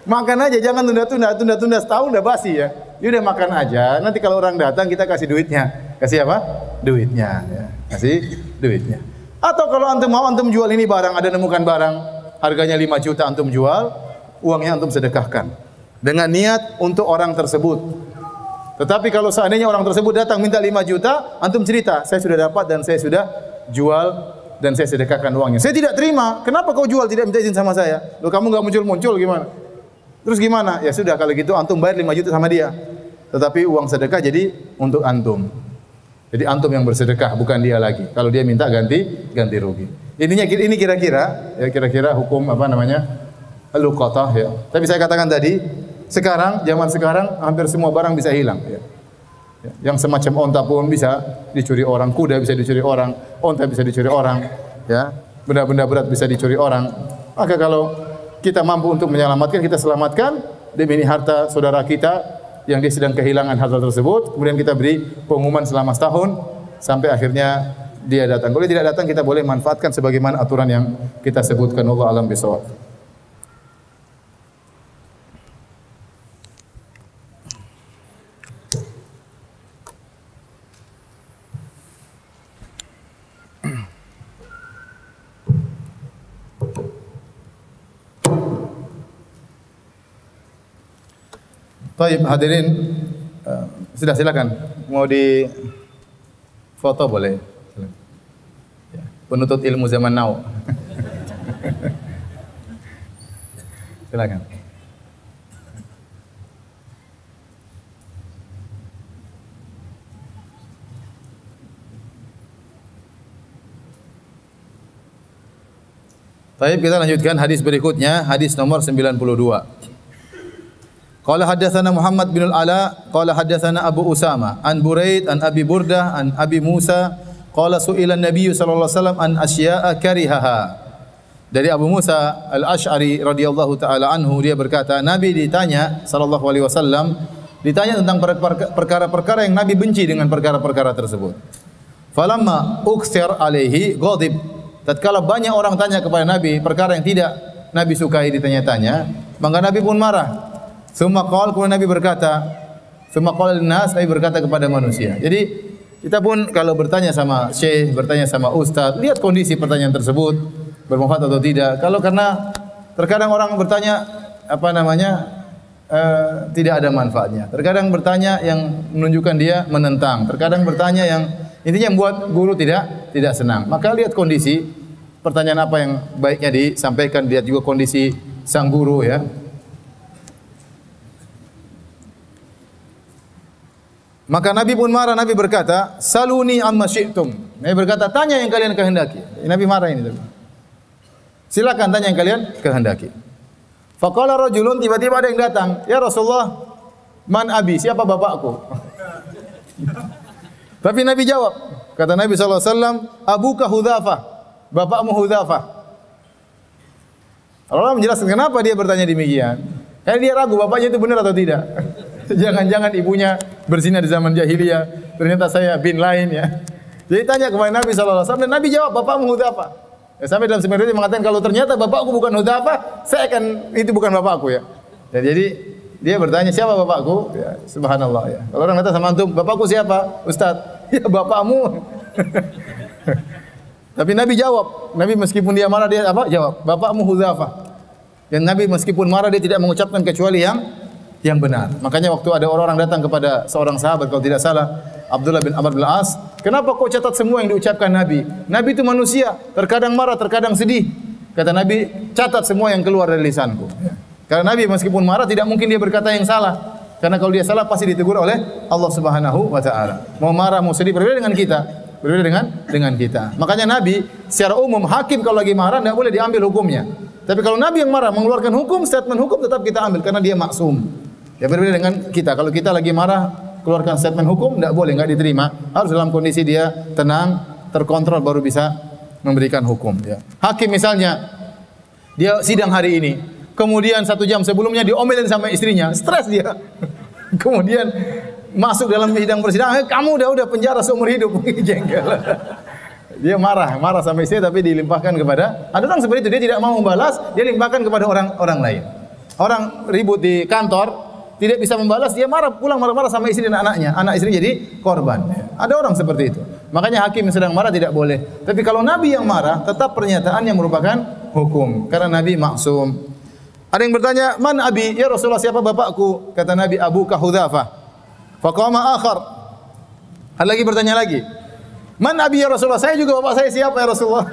Makan aja, jangan tunda setahun udah basi ya. Ya udah makan aja. Nanti kalau orang datang kita kasih duitnya. Kasih apa? Duitnya ya. Kasih duitnya. Atau kalau antum jual ini barang, ada nemukan barang harganya 5 juta, antum jual, uangnya antum sedekahkan dengan niat untuk orang tersebut. Tetapi kalau seandainya orang tersebut datang minta 5 juta, antum cerita, saya sudah dapat dan saya sudah jual dan saya sedekahkan uangnya. Saya tidak terima. Kenapa kau jual tidak minta izin sama saya? Loh, kamu enggak muncul gimana? Terus gimana? Ya sudah, kalau gitu antum bayar 5 juta sama dia. Tetapi uang sedekah jadi untuk antum. Jadi antum yang bersedekah, bukan dia lagi. Kalau dia minta ganti rugi. Ini kira-kira hukum apa namanya? Luqatah ya. Tapi saya katakan tadi, zaman sekarang hampir semua barang bisa hilang ya. Yang semacam onta pun bisa dicuri orang, kuda bisa dicuri orang, onta bisa dicuri orang ya. Benda-benda berat bisa dicuri orang. Maka kalau kita mampu untuk menyelamatkan, kita selamatkan demi harta saudara kita yang dia sedang kehilangan harta tersebut, kemudian kita beri pengumuman selama setahun sampai akhirnya dia datang. Kalau dia tidak datang, kita boleh manfaatkan sebagaimana aturan yang kita sebutkan. Allah alam bisawab. Baik, hadirin, sudah silakan. Mau di foto boleh. Ya, penuntut ilmu zaman now. Silakan. Baik, kita lanjutkan hadis berikutnya, hadis nomor 92. Qala haddatsana Muhammad bin al-Ala qala haddatsana Abu Usama an Buraid an Abi Burdah an Abi Musa qala su'ila an-nabiy sallallahu alaihi wasallam an asya'a karihaha. Dari Abu Musa al-Asy'ari radhiyallahu taala anhu, dia berkata, Nabi ditanya sallallahu alaihi wasallam, ditanya tentang perkara-perkara yang Nabi benci dengan perkara-perkara tersebut. Falamma uksir alaihi ghadib. Tatkala banyak orang tanya kepada Nabi perkara yang tidak Nabi sukai ditanya-tanya, maka Nabi pun marah. Summa qala, kemudian Nabi berkata, summa qala lin-nas, Nabi berkata kepada manusia. Jadi kita pun kalau bertanya sama syekh, bertanya sama ustaz, lihat kondisi pertanyaan tersebut bermanfaat atau tidak. Kalau karena terkadang orang bertanya tidak ada manfaatnya. Terkadang bertanya yang menunjukkan dia menentang. Terkadang bertanya yang intinya membuat guru tidak senang. Maka lihat kondisi pertanyaan apa yang baiknya disampaikan, lihat juga kondisi sang guru ya. Maka Nabi pun marah, Nabi berkata, "Saluni amma syi'tum." Nabi berkata, "Tanya yang kalian kehendaki." Nabi marah ini. Silakan tanya yang kalian kehendaki. Faqala rajulun, tiba-tiba ada yang datang, "Ya Rasulullah, man abi? Siapa bapakku?" Tapi Nabi jawab, kata Nabi SAW, "Abuka Hudzafah, bapakmu Hudzafah." Allah menjelaskan kenapa dia bertanya demikian. Karena dia ragu bapaknya itu benar atau tidak. Jangan-jangan ibunya berzina di zaman jahiliyah, ternyata saya bin lain ya. Jadi tanya kepada Nabi SAW, dan Nabi jawab, "Bapakmu Hudzafah." Ya, sampai dalam sebuah riwayat mengatakan kalau ternyata bapakku bukan Hudzafah, saya akan itu bukan bapakku ya. Jadi dia bertanya, "Siapa bapakku?" Ya, subhanallah ya. Kalau orang datang sama antum, "Bapakku siapa?" "Ustaz." "Ya, bapakmu." Tapi Nabi jawab. Nabi meskipun dia marah dia apa? Jawab, "Bapakmu Hudzafah." Dan Nabi meskipun marah dia tidak mengucapkan kecuali yang benar. Makanya waktu ada orang datang kepada seorang sahabat kalau tidak salah, Abdullah bin Amr bin As, "Kenapa kau catat semua yang diucapkan Nabi? Nabi itu manusia, terkadang marah, terkadang sedih." Kata Nabi, "Catat semua yang keluar dari lisanku." Karena Nabi meskipun marah tidak mungkin dia berkata yang salah. Karena kalau dia salah pasti ditegur oleh Allah Subhanahu wa taala. Mau marah, mau sedih berbeda dengan kita. Berbeda dengan kita. Makanya Nabi secara umum hakim kalau lagi marah tidak boleh diambil hukumnya. Tapi kalau Nabi yang marah mengeluarkan hukum, statement hukum tetap kita ambil karena dia maksum. Ya berbeda dengan kita. Kalau kita lagi marah keluarkan statement hukum tidak boleh, enggak diterima. Harus dalam kondisi dia tenang, terkontrol baru bisa memberikan hukum ya. Hakim misalnya dia sidang hari ini, kemudian 1 jam sebelumnya diomelin sama istrinya, stres dia. Kemudian masuk dalam sidang persidangan, "Kamu udah penjara seumur hidup." Jengkel. Dia marah sama istri tapi dilimpahkan kepada ada orang seperti itu, dia tidak mau membalas, dia limpahkan kepada orang lain. Orang ribut di kantor, tidak bisa membalas, dia marah, pulang marah-marah sama istri dan anaknya. Anak istri jadi korban. Ada orang seperti itu. Makanya hakim yang sedang marah tidak boleh. Tapi kalau Nabi yang marah, tetap pernyataan yang merupakan hukum. Karena Nabi maksum. Ada yang bertanya, "Man abi?" "Ya Rasulullah, siapa bapakku?" Kata Nabi, "Abuka Hudzafah." Faqama akhar. Ada lagi bertanya lagi. "Man abi ya Rasulullah?" "Saya juga bapak saya siapa ya Rasulullah?"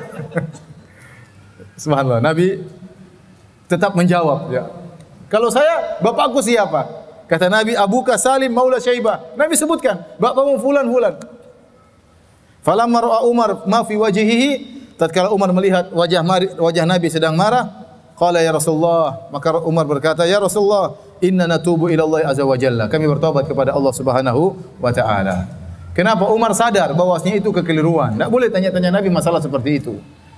Subhanallah, Nabi tetap menjawab ya. "Kalau saya, bapakku siapa?" Kata Nabi, "Abuka Salim maula Syaibah." Nabi sebutkan, "Bapakmu fulan." Falamma ra'a Umar ma fi wajhihi, tatkala Umar melihat wajah Nabi sedang marah, qala ya Rasulullah, maka Umar berkata, "Ya Rasulullah, inna natubu ila Allah azza wa jalla." Kami bertobat kepada Allah Subhanahu wa taala. Kenapa? Umar sadar bahwasanya itu kekeliruan. Tidak boleh tanya-tanya Nabi masalah seperti itu.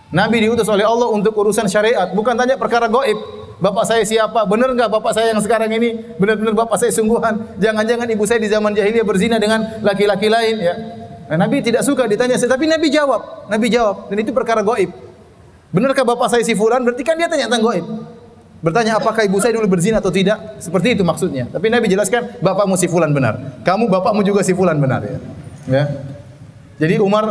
Nabi diutus oleh Allah untuk urusan syariat, bukan tanya perkara gaib. "Bapak saya siapa? Benar enggak bapak saya yang sekarang ini? Benar-benar bapak saya sungguhan? Jangan-jangan ibu saya di zaman jahiliyah berzina dengan laki-laki lain?" Ya. Nah, Nabi tidak suka ditanya, tapi Nabi jawab. Dan itu perkara gaib. "Benarkah bapak saya si fulan?" Berarti kan dia tanya tentang gaib. Bertanya apakah ibu saya dulu berzina atau tidak? Seperti itu maksudnya. Tapi Nabi jelaskan, "Bapakmu si fulan benar. Kamu bapakmu juga si fulan benar." Ya. Jadi Umar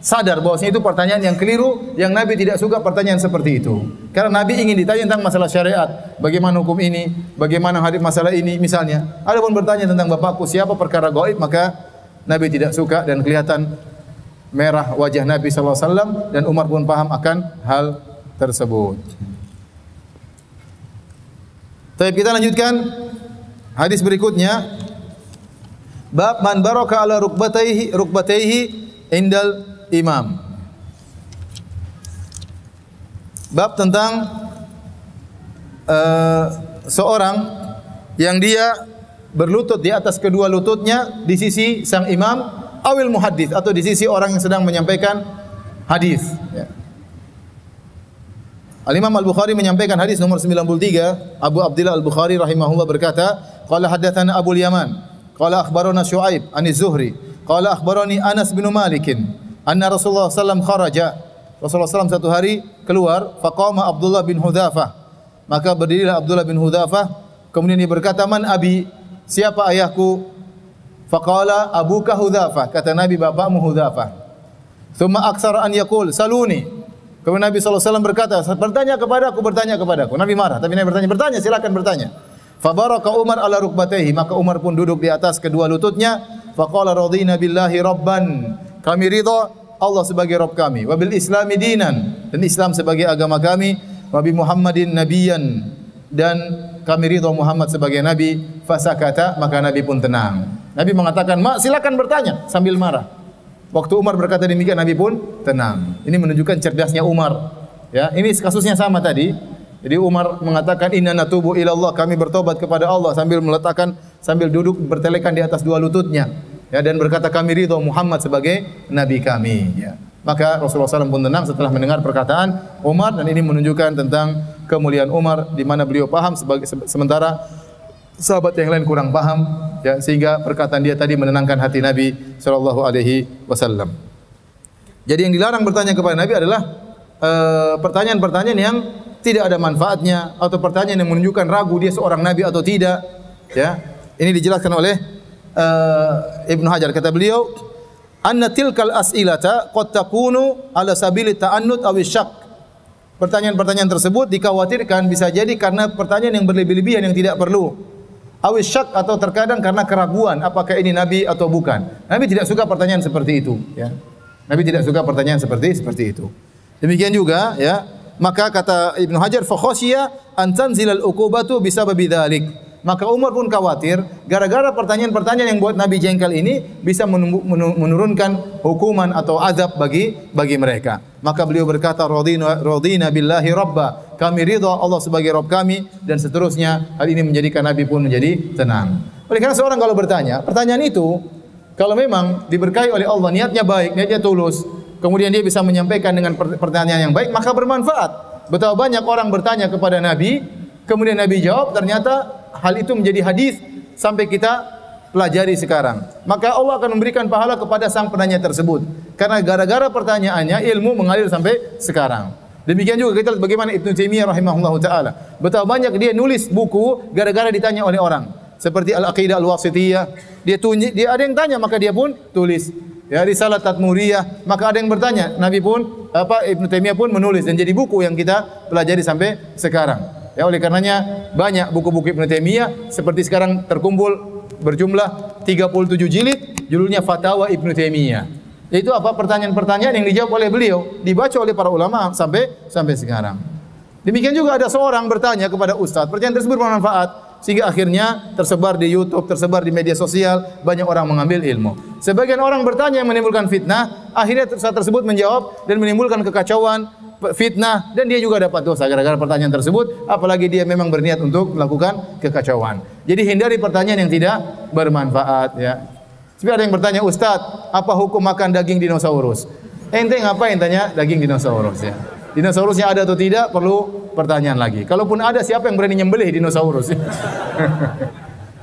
sadar bahwasanya itu pertanyaan yang keliru, yang Nabi tidak suka pertanyaan seperti itu. Karena Nabi ingin ditanya tentang masalah syariat, bagaimana hukum ini, bagaimana hadis masalah ini misalnya. Adapun bertanya tentang bapakku siapa perkara gaib, maka Nabi tidak suka dan kelihatan merah wajah Nabi SAW dan Umar pun paham akan hal tersebut. Baik, kita lanjutkan hadis berikutnya. Bab man baraka ala rukbatayhi indal imam. Bab tentang seorang yang dia berlutut di atas kedua lututnya di sisi sang imam awil muhaddits atau di sisi orang yang sedang menyampaikan hadis ya. Al-Imam Al-Bukhari menyampaikan hadis nomor 93. Abu Abdillah Al-Bukhari rahimahullah berkata, qala hadatsana Abu Yaman, qala akhbarana Syuaib an Az-Zuhri, qala akhbarani Anas bin Malik, anna Rasulullah sallallahu kharaja. Rasulullah sallallahu satu hari keluar, faqama Abdullah bin Hudzafah. Maka berdirilah Abdullah bin Hudzafah, kemudian dia berkata, "Man abi?" Siapa ayahku? Faqala abuka Hudzafah. Kata Nabi, bapakmu Hudzafah. Tsumma aksara an yaqul saluni. Kemudian Nabi SAW berkata, bertanya kepadaku. Nabi marah, tapi Nabi bertanya, silakan bertanya. Fabaraka Umar ala rukbatayhi, maka Umar pun duduk di atas kedua lututnya. Faqala radina billahi rabban, kami ridha Allah sebagai Rabb kami. Wa bil islami dinan, dan Islam sebagai agama kami. Wa bi Muhammadin nabiyyan, dan kami ridha Muhammad sebagai nabi. Fasakata, maka Nabi pun tenang. Nabi mengatakan, "Ma, silakan bertanya," sambil marah. Waktu Umar berkata demikian, Nabi pun tenang. Ini menunjukkan cerdasnya Umar. Ya, ini kasusnya sama tadi. Jadi Umar mengatakan, "Inna natubu ila Allah," kami bertobat kepada Allah sambil duduk bertelekan di atas dua lututnya. Ya, dan berkata, "Kami ridho Muhammad sebagai nabi kami." Ya. Maka Rasulullah SAW pun tenang setelah mendengar perkataan Umar, dan ini menunjukkan tentang kemuliaan Umar di mana beliau paham sementara sahabat yang lain kurang paham, ya, sehingga perkataan dia tadi menenangkan hati Nabi sallallahu alaihi wasallam. Jadi yang dilarang bertanya kepada Nabi adalah pertanyaan-pertanyaan yang tidak ada manfaatnya atau pertanyaan yang menunjukkan ragu dia seorang nabi atau tidak, ya. Ini dijelaskan oleh Ibnu Hajar, kata beliau, "Anna tilkal as'ilata qad takunu ala sabili ta'annud aw syak." Pertanyaan-pertanyaan tersebut dikhawatirkan bisa jadi karena pertanyaan yang berlebih-lebihan yang tidak perlu. Awis syak, atau terkadang karena keraguan apakah ini nabi atau bukan. Nabi tidak suka pertanyaan seperti itu, ya. Nabi tidak suka pertanyaan seperti itu. Demikian juga, ya. Maka kata Ibnu Hajar, fa khasyiya an tanzilal uqubatu bisababi dzalik. Maka Umar pun khawatir gara-gara pertanyaan-pertanyaan yang buat Nabi jengkel ini bisa menurunkan hukuman atau azab bagi mereka. Maka beliau berkata, radina billahi rabba, kami ridha Allah sebagai Rabb kami, dan seterusnya. Hal ini menjadikan Nabi pun menjadi tenang. Oleh karena seorang kalau bertanya, pertanyaan itu kalau memang diberkahi oleh Allah, niatnya baik, niatnya tulus, kemudian dia bisa menyampaikan dengan pertanyaan yang baik, maka bermanfaat. Betapa banyak orang bertanya kepada Nabi, kemudian Nabi jawab, ternyata hal itu menjadi hadis sampai kita pelajari sekarang. Maka Allah akan memberikan pahala kepada sang penanya tersebut, karena gara-gara pertanyaannya ilmu mengalir sampai sekarang. Demikian juga kita lihat bagaimana Ibnu Taimiyah rahimahullahu taala. Betapa banyak dia nulis buku gara-gara ditanya oleh orang. Seperti Al-Aqidah Al-Wasithiyah, dia ada yang tanya maka dia pun tulis. Ya, Risalah Tadmuriyah, maka ada yang bertanya, Ibnu Taimiyah pun menulis dan jadi buku yang kita pelajari sampai sekarang. Ya, oleh karenanya banyak buku-buku Ibnu Taimiyah seperti sekarang terkumpul berjumlah 37 jilid, judulnya Fatawa Ibnu Taimiyah. Itu apa? Pertanyaan-pertanyaan yang dijawab oleh beliau, dibaca oleh para ulama sampai sekarang. Demikian juga ada seorang bertanya kepada ustaz, pertanyaan tersebut bermanfaat sehingga akhirnya tersebar di YouTube, tersebar di media sosial, banyak orang mengambil ilmu. Sebagian orang bertanya yang menimbulkan fitnah, akhirnya saat tersebut menjawab dan menimbulkan kekacauan, fitnah, dan dia juga dapat dosa gara-gara pertanyaan tersebut, apalagi dia memang berniat untuk melakukan kekacauan. Jadi hindari pertanyaan yang tidak bermanfaat, ya. Seperti ada yang bertanya, "Ustaz, apa hukum makan daging dinosaurus?" Ente ngapain tanya daging dinosaurus, ya? Dinosaurusnya ada atau tidak perlu pertanyaan lagi. Kalaupun ada, siapa yang berani nyembelih dinosaurus?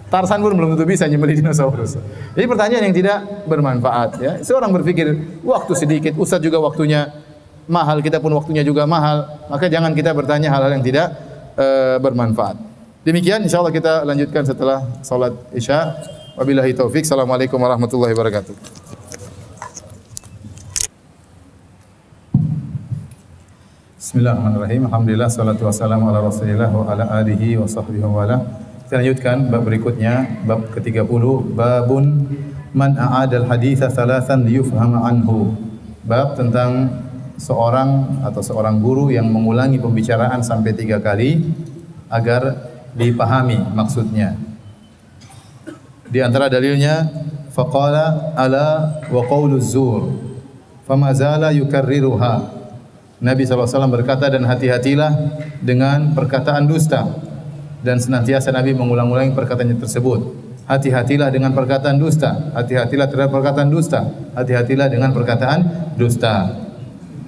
Tarsan pun belum tentu bisa nyembelih dinosaurus. Jadi pertanyaan yang tidak bermanfaat, ya. Seorang berpikir waktu sedikit, ustaz juga waktunya mahal, kita pun waktunya juga mahal, maka jangan kita bertanya hal-hal yang tidak bermanfaat. Demikian, insyaallah kita lanjutkan setelah salat Isya. Wabillahi taufik. Assalamualaikum warahmatullahi wabarakatuh. Bismillahirrahmanirrahim. Alhamdulillah, salatu wassalamu ala Rasulillah wa ala alihi wa sahbihi wa ala. Kita lanjutkan bab berikutnya, bab ke-30, babun man a'adal haditha thalathan liyufhama anhu. Bab tentang seorang guru yang mengulangi pembicaraan sampai 3 kali agar dipahami maksudnya. Di antara dalilnya, faqala ala wa qauluz zur fama zala yukarriruha. Nabi SAW berkata, dan hati-hatilah dengan perkataan dusta, dan senantiasa Nabi mengulang-ulangi perkataannya tersebut. Hati-hatilah dengan perkataan dusta, hati-hatilah terhadap perkataan dusta, hati-hatilah dengan perkataan dusta.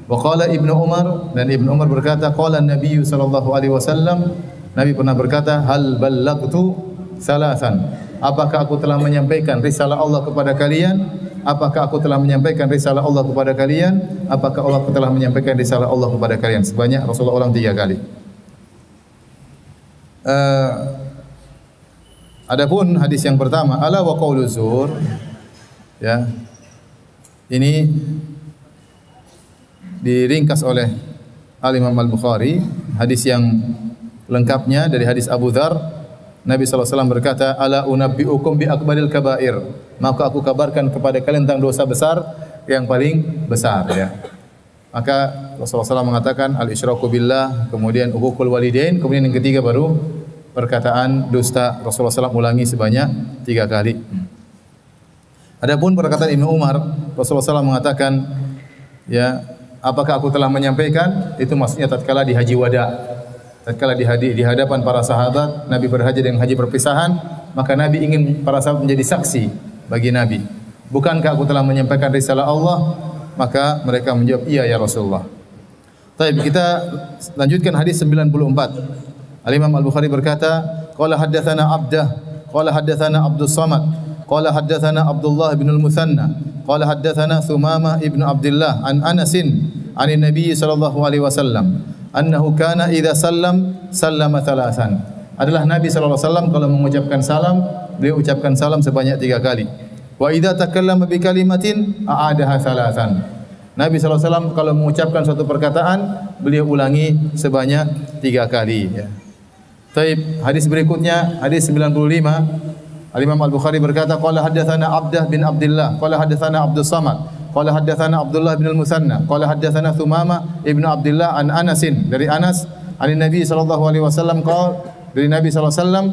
Wa qala Ibnu Umar, dan Ibnu Umar berkata, qala Nabi sallallahu alaihi wasallam, Nabi pernah berkata, hal ballagtu salasan. Apakah aku telah menyampaikan risalah Allah kepada kalian? Apakah aku telah menyampaikan risalah Allah kepada kalian? Apakah Allah telah menyampaikan risalah Allah kepada kalian? Sebanyak Rasulullah ulang 3 kali. Adapun hadis yang pertama, ala wa qaulu zur, ya. Ini diringkas oleh Al-Imam Al-Bukhari, hadis yang lengkapnya dari hadis Abu Dzar. Nabi SAW berkata, ala unabbi'ukum bi akbaril kabair, maka aku kabarkan kepada kalian tentang dosa besar yang paling besar, ya. Maka Rasulullah SAW mengatakan al-isyraku billah, kemudian uququl walidain, kemudian yang ketiga baru perkataan dusta. Rasulullah SAW ulangi sebanyak 3 kali. Adapun perkataan Ibnu Umar, Rasulullah SAW mengatakan, ya, apakah aku telah menyampaikan? Itu maksudnya tatkala di haji wada, tatkala di hadapan para sahabat, Nabi berhaji dengan haji perpisahan, maka Nabi ingin para sahabat menjadi saksi bagi Nabi. Bukankah aku telah menyampaikan risalah Allah? Maka mereka menjawab, iya ya Rasulullah. Baik, kita lanjutkan hadis 94. Al-Imam Al-Bukhari berkata, qala haddatsana Abdah, qala haddatsana Abdus Samad, qala haddatsana Abdullah bin Al-Muthanna, qala haddatsana Thumamah ibn Abdullah an Anasin an Nabi sallallahu alaihi wasallam annahu kana idza sallama thalathan. Adalah Nabi sallallahu alaihi wasallam kalau mengucapkan salam, beliau ucapkan salam sebanyak 3 kali. Wa idza takallama bi kalimatin a'adaha thalathan. Nabi sallallahu alaihi wasallam kalau mengucapkan suatu perkataan, beliau ulangi sebanyak 3 kali, ya. Baik, hadis berikutnya hadis 95. Al-Imam Al-Bukhari berkata, qala haddatsana Abdah bin Abdullah, qala haddatsana Abdus Samad, qala haddatsana Abdullah bin Al-Muthanna, qala haddatsana Thumamah ibn Abdullah an Anasin, dari Anas, an Nabi sallallahu alaihi wasallam qala, dari Nabi sallallahu alaihi wasallam,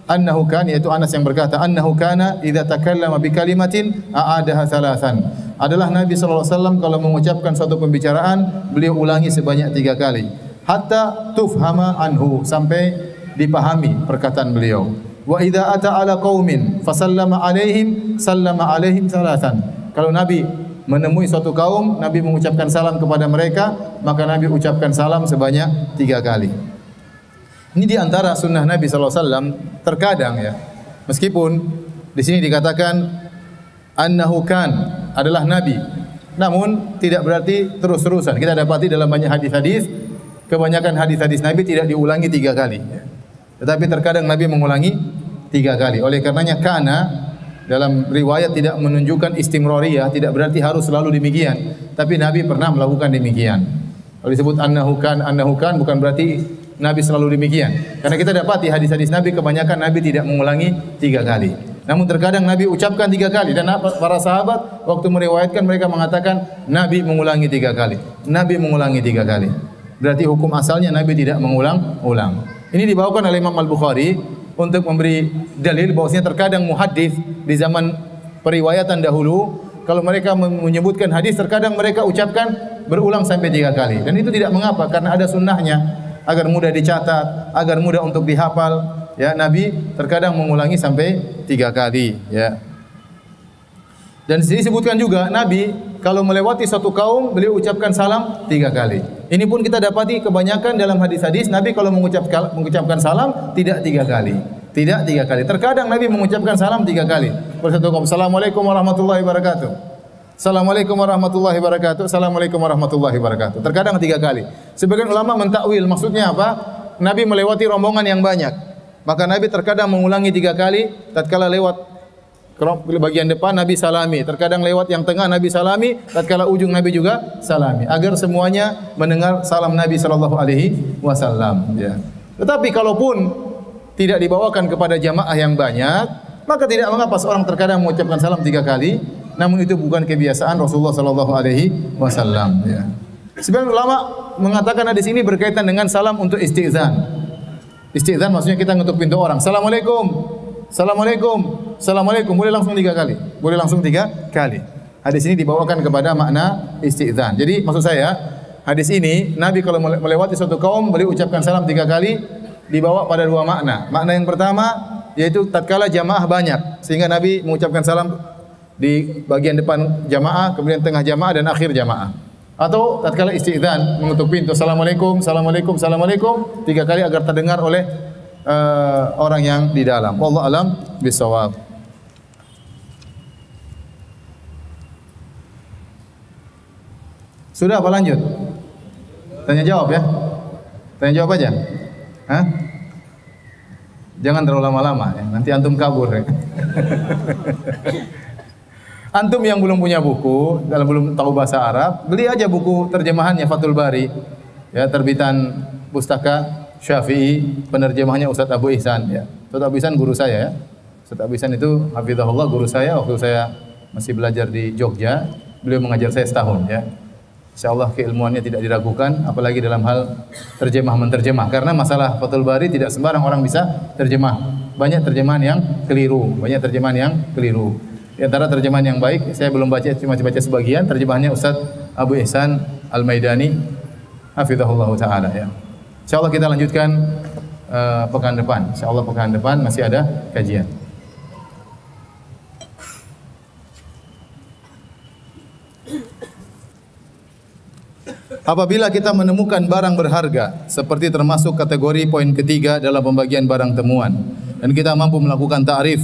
annahu kana, yaitu Anas yang berkata, annahu kana idza takallama bi kalimatin a'adaha thalathan. Adalah Nabi sallallahu alaihi wasallam kalau mengucapkan suatu pembicaraan, beliau ulangi sebanyak 3 kali. Hatta tufhama anhu, sampai dipahami perkataan beliau. Wa idza ata ala qaumin fasallama alaihim sallama alaihim thalathan. Kalau Nabi menemui suatu kaum, Nabi mengucapkan salam kepada mereka, maka Nabi ucapkan salam sebanyak 3 kali. Ini di antara sunnah Nabi sallallahu alaihi wasallam. Terkadang, ya, meskipun di sini dikatakan annahu kan, adalah Nabi, namun tidak berarti terus-terusan. Kita dapati dalam banyak hadis-hadis, kebanyakan hadis-hadis Nabi tidak diulangi 3 kali, ya. Tetapi terkadang Nabi mengulangi 3 kali. Oleh karenanya kana dalam riwayat tidak menunjukkan istimrariyah, tidak berarti harus selalu demikian. Tapi Nabi pernah melakukan demikian. Kalau disebut annahu kan bukan berarti Nabi selalu demikian. Karena kita dapati hadis-hadis Nabi kebanyakan Nabi tidak mengulangi 3 kali. Namun terkadang Nabi ucapkan 3 kali, dan para sahabat waktu meriwayatkan mereka mengatakan Nabi mengulangi 3 kali. Nabi mengulangi 3 kali. Berarti hukum asalnya Nabi tidak mengulang-ulang. Ini dibawakan oleh Imam Al-Bukhari untuk memberi dalil bahwasanya terkadang muhaddits di zaman periwayatan dahulu, kalau mereka menyebutkan hadis, terkadang mereka ucapkan berulang sampai 3 kali. Dan itu tidak mengapa, karena ada sunnahnya, agar mudah dicatat, agar mudah untuk dihafal. Ya, Nabi terkadang mengulangi sampai 3 kali, ya. Dan di sini disebutkan juga Nabi kalau melewati satu kaum, beliau ucapkan salam 3 kali. Ini pun kita dapati kebanyakan dalam hadis-hadis Nabi kalau mengucapkan salam tidak 3 kali. Tidak 3 kali. Terkadang Nabi mengucapkan salam 3 kali. Satu kaum, Assalamualaikum warahmatullahi wabarakatuh. Assalamualaikum warahmatullahi wabarakatuh. Assalamualaikum warahmatullahi wabarakatuh. Terkadang 3 kali. Sebagian ulama mentakwil, maksudnya apa? Nabi melewati rombongan yang banyak, maka Nabi terkadang mengulangi 3 kali. Tatkala lewat bagian depan Nabi salami, terkadang lewat yang tengah Nabi salami, tatkala ujung Nabi juga salami, agar semuanya mendengar salam Nabi sallallahu alaihi wasallam, ya. Tetapi kalaupun tidak dibawakan kepada jamaah yang banyak, maka tidak mengapa seorang terkadang mengucapkan salam 3 kali, namun itu bukan kebiasaan Rasulullah sallallahu alaihi wasallam, ya. Sebagian ulama mengatakan hadis ini berkaitan dengan salam untuk istizan. Istizan maksudnya kita ngetuk pintu orang, Assalamualaikum, Assalamualaikum, Assalamualaikum, boleh langsung 3 kali. Boleh langsung 3 kali. Hadis ini dibawakan kepada makna istizan. Jadi maksud saya, hadis ini Nabi kalau melewati suatu kaum, beliau ucapkan salam 3 kali, dibawa pada 2 makna. Makna yang pertama yaitu tatkala jamaah banyak, sehingga Nabi mengucapkan salam di bagian depan jamaah, kemudian tengah jamaah dan akhir jamaah. Atau tatkala istizan, mengetuk pintu, Assalamualaikum, Assalamualaikum, Assalamualaikum 3 kali agar terdengar oleh orang yang di dalam. Wallahu alam bisawab. Sudah apa lanjut? Tanya jawab, ya. Tanya jawab aja. Hah? Jangan terlalu lama-lama, ya. Nanti antum kabur, ya. Antum yang belum punya buku, dalam belum tahu bahasa Arab, beli aja buku terjemahannya Fathul Bari, ya, terbitan Pustaka Syafi'i, penerjemahnya Ustaz Abu Ihsan, ya. Ustaz Abu Ihsan guru saya, ya. Ustaz Abu Ihsan itu hafizahullah guru saya waktu saya masih belajar di Jogja. Beliau mengajar saya setahun, ya. Insyaallah keilmuannya tidak diragukan, apalagi dalam hal terjemah menterjemah. Karena masalah Fathul Bari tidak sembarang orang bisa terjemah. Banyak terjemahan yang keliru, banyak terjemahan yang keliru. Di antara terjemahan yang baik, saya belum baca, cuma baca sebagian, terjemahannya Ustaz Abu Ihsan Al-Maidani hafizahullah taala ya. Insyaallah kita lanjutkan pekan depan. Insyaallah pekan depan masih ada kajian. Apabila kita menemukan barang berharga seperti termasuk kategori poin ketiga dalam pembagian barang temuan dan kita mampu melakukan ta'rif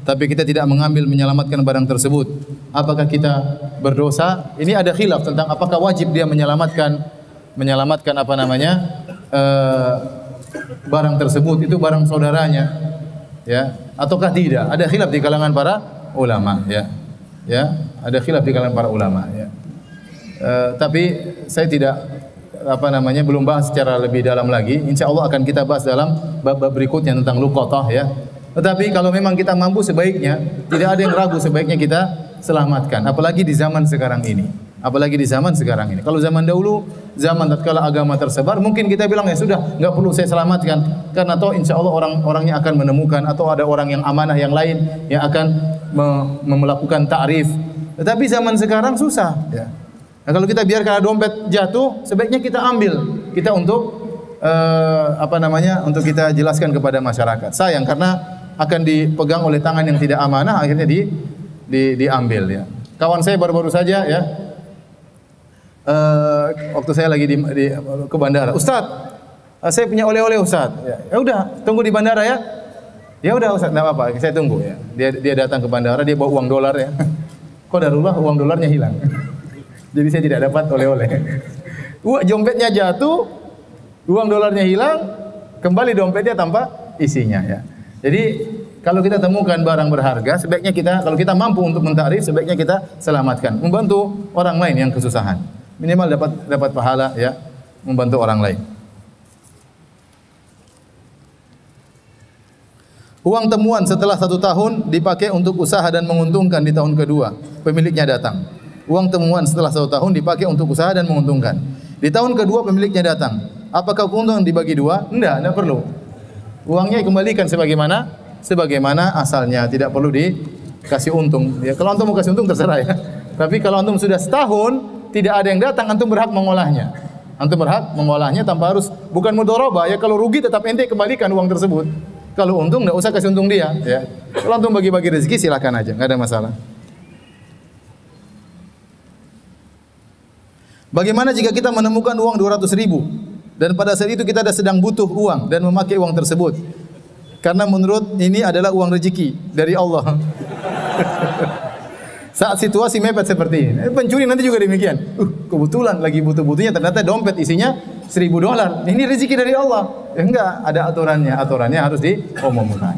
tapi kita tidak mengambil menyelamatkan barang tersebut, apakah kita berdosa? Ini ada khilaf tentang apakah wajib dia menyelamatkan apa namanya barang tersebut, itu barang saudaranya ya ataukah tidak. Ada khilaf di kalangan para ulama ya. Ya, ada khilaf di kalangan para ulama ya. Tapi saya tidak belum bahas secara lebih dalam lagi. Insyaallah akan kita bahas dalam bab-bab berikutnya tentang luqatah ya. Tetapi kalau memang kita mampu, sebaiknya tidak ada yang ragu, sebaiknya kita selamatkan. Apalagi di zaman sekarang ini. Kalau zaman dahulu, zaman tatkala agama tersebar, mungkin kita bilang ya sudah, enggak perlu saya selamatkan karena toh insyaallah orang-orangnya akan menemukan atau ada orang yang amanah yang lain yang akan melakukan ta'rif. Tetapi zaman sekarang susah ya. Nah, kalau kita biarkan dompet jatuh, sebaiknya kita ambil. Kita untuk untuk kita jelaskan kepada masyarakat. Sayang karena akan dipegang oleh tangan yang tidak amanah, akhirnya diambil ya. Kawan saya baru-baru saja ya, waktu saya lagi ke bandara, Ustaz, saya punya oleh-oleh Ustaz. Ya udah, tunggu di bandara ya. Ya udah Ustaz, enggak apa-apa, saya tunggu ya. Dia datang ke bandara, dia bawa uang dolar ya. Qadarullah uang dolarnya hilang. Jadi saya tidak dapat oleh-oleh. Dompetnya jatuh, uang dolarnya hilang, kembali dompetnya tanpa isinya ya. Jadi kalau kita temukan barang berharga, sebaiknya kalau kita mampu untuk mentakrif, sebaiknya kita selamatkan, membantu orang lain yang kesusahan. Minimal dapat pahala ya, membantu orang lain. Uang temuan setelah 1 tahun dipakai untuk usaha dan menguntungkan di tahun kedua, pemiliknya datang. Uang temuan setelah 1 tahun dipakai untuk usaha dan menguntungkan. Di tahun kedua pemiliknya datang. Apakah keuntungan dibagi 2? Enggak perlu. Uangnya dikembalikan sebagaimana asalnya, tidak perlu dikasih untung. Ya, kalau antum mau kasih untung terserah ya. Tapi kalau antum sudah setahun tidak ada yang datang, antum berhak mengolahnya. Antum berhak mengolahnya tanpa harus, bukan mudharabah ya. Kalau rugi tetap ente kembalikan uang tersebut. Kalau untung enggak usah kasih untung dia ya. Kalau antum bagi-bagi rezeki silakan aja, enggak ada masalah. Bagaimana jika kita menemukan uang 200.000 dan pada saat itu kita sedang butuh uang dan memakai uang tersebut? Karena menurut ini adalah uang rezeki dari Allah. Saat situasi mepet seperti ini, pencuri nanti juga demikian. Kebetulan lagi butuh-butuhnya, ternyata dompet isinya $1.000. Ini rezeki dari Allah. Ya enggak, ada aturannya. Aturannya harus diumumkan.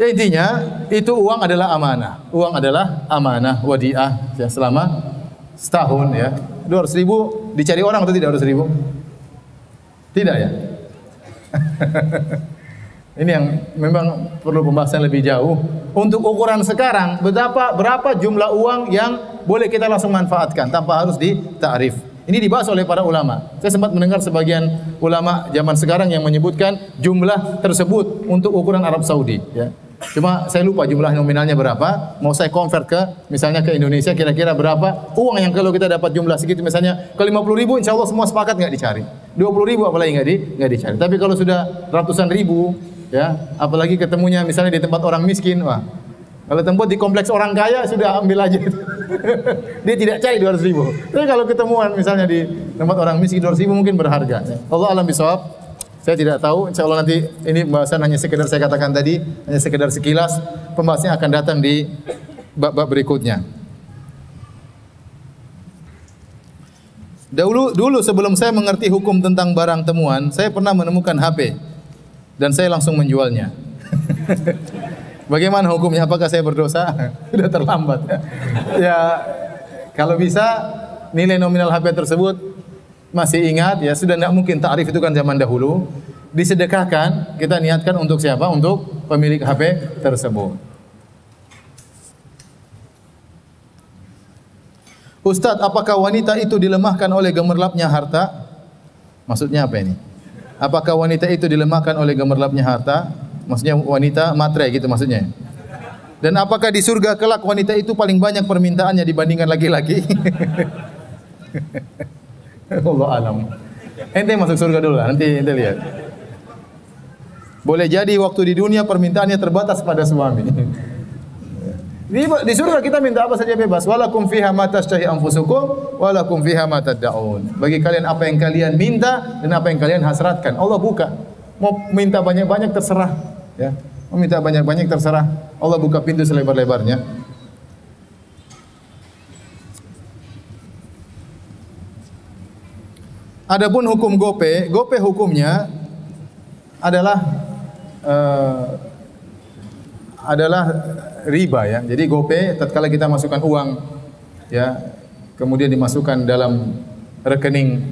Ya intinya itu uang adalah amanah. Uang adalah amanah wadiah ya, selama setahun ya. 200.000 dicari orang atau tidak 200.000? Tidak ya. Ini yang memang perlu pembahasan lebih jauh. Untuk ukuran sekarang, berapa jumlah uang yang boleh kita langsung manfaatkan tanpa harus ditakrif. Ini dibahas oleh para ulama. Saya sempat mendengar sebagian ulama zaman sekarang yang menyebutkan jumlah tersebut untuk ukuran Arab Saudi. Ya. Cuma saya lupa jumlah nominalnya berapa. Mau saya convert misalnya ke Indonesia, kira-kira berapa uang yang kalau kita dapat jumlah segitu, misalnya ke 50.000, insya Allah semua sepakat nggak dicari. 20.000 apalagi nggak dicari. Tapi kalau sudah ratusan ribu, ya, apalagi ketemunya misalnya di tempat orang miskin, wah. Kalau tempat di kompleks orang kaya sudah ambil aja. Dia tidak cari 200.000. Tapi kalau ketemuan misalnya di tempat orang miskin 200.000 mungkin berharga. Allah alam bisawab. Saya tidak tahu, insya Allah nanti ini pembahasan hanya sekedar saya katakan tadi, hanya sekedar sekilas, pembahasannya akan datang di bab-bab berikutnya. Dulu sebelum saya mengerti hukum tentang barang temuan, saya pernah menemukan HP dan saya langsung menjualnya. Bagaimana hukumnya? Apakah saya berdosa? Sudah terlambat. Ya, kalau bisa nilai nominal HP tersebut masih ingat ya, sudah tidak mungkin, ta'rif itu kan zaman dahulu, disedekahkan, kita niatkan untuk siapa? Untuk pemilik HP tersebut. Ustadz, apakah wanita itu dilemahkan oleh gemerlapnya harta? Maksudnya apa ini? Apakah wanita itu dilemahkan oleh gemerlapnya harta? Maksudnya wanita matre gitu maksudnya. Dan apakah di surga kelak wanita itu paling banyak permintaannya dibandingkan laki-laki? Allah alam. Ente masuk surga dulu lah, nanti ente lihat. Boleh jadi waktu di dunia permintaannya terbatas pada suami. Di surga kita minta apa saja bebas. Walakum fiha ma tashtahi anfusukum walakum fiha ma tad'un. Bagi kalian apa yang kalian minta dan apa yang kalian hasratkan. Allah buka. Mau minta banyak-banyak terserah, ya. Mau minta banyak-banyak terserah. Allah buka pintu selebar-lebarnya. Adapun hukum gope hukumnya adalah riba, ya. Jadi gope tatkala kita masukkan uang, ya, kemudian dimasukkan dalam rekening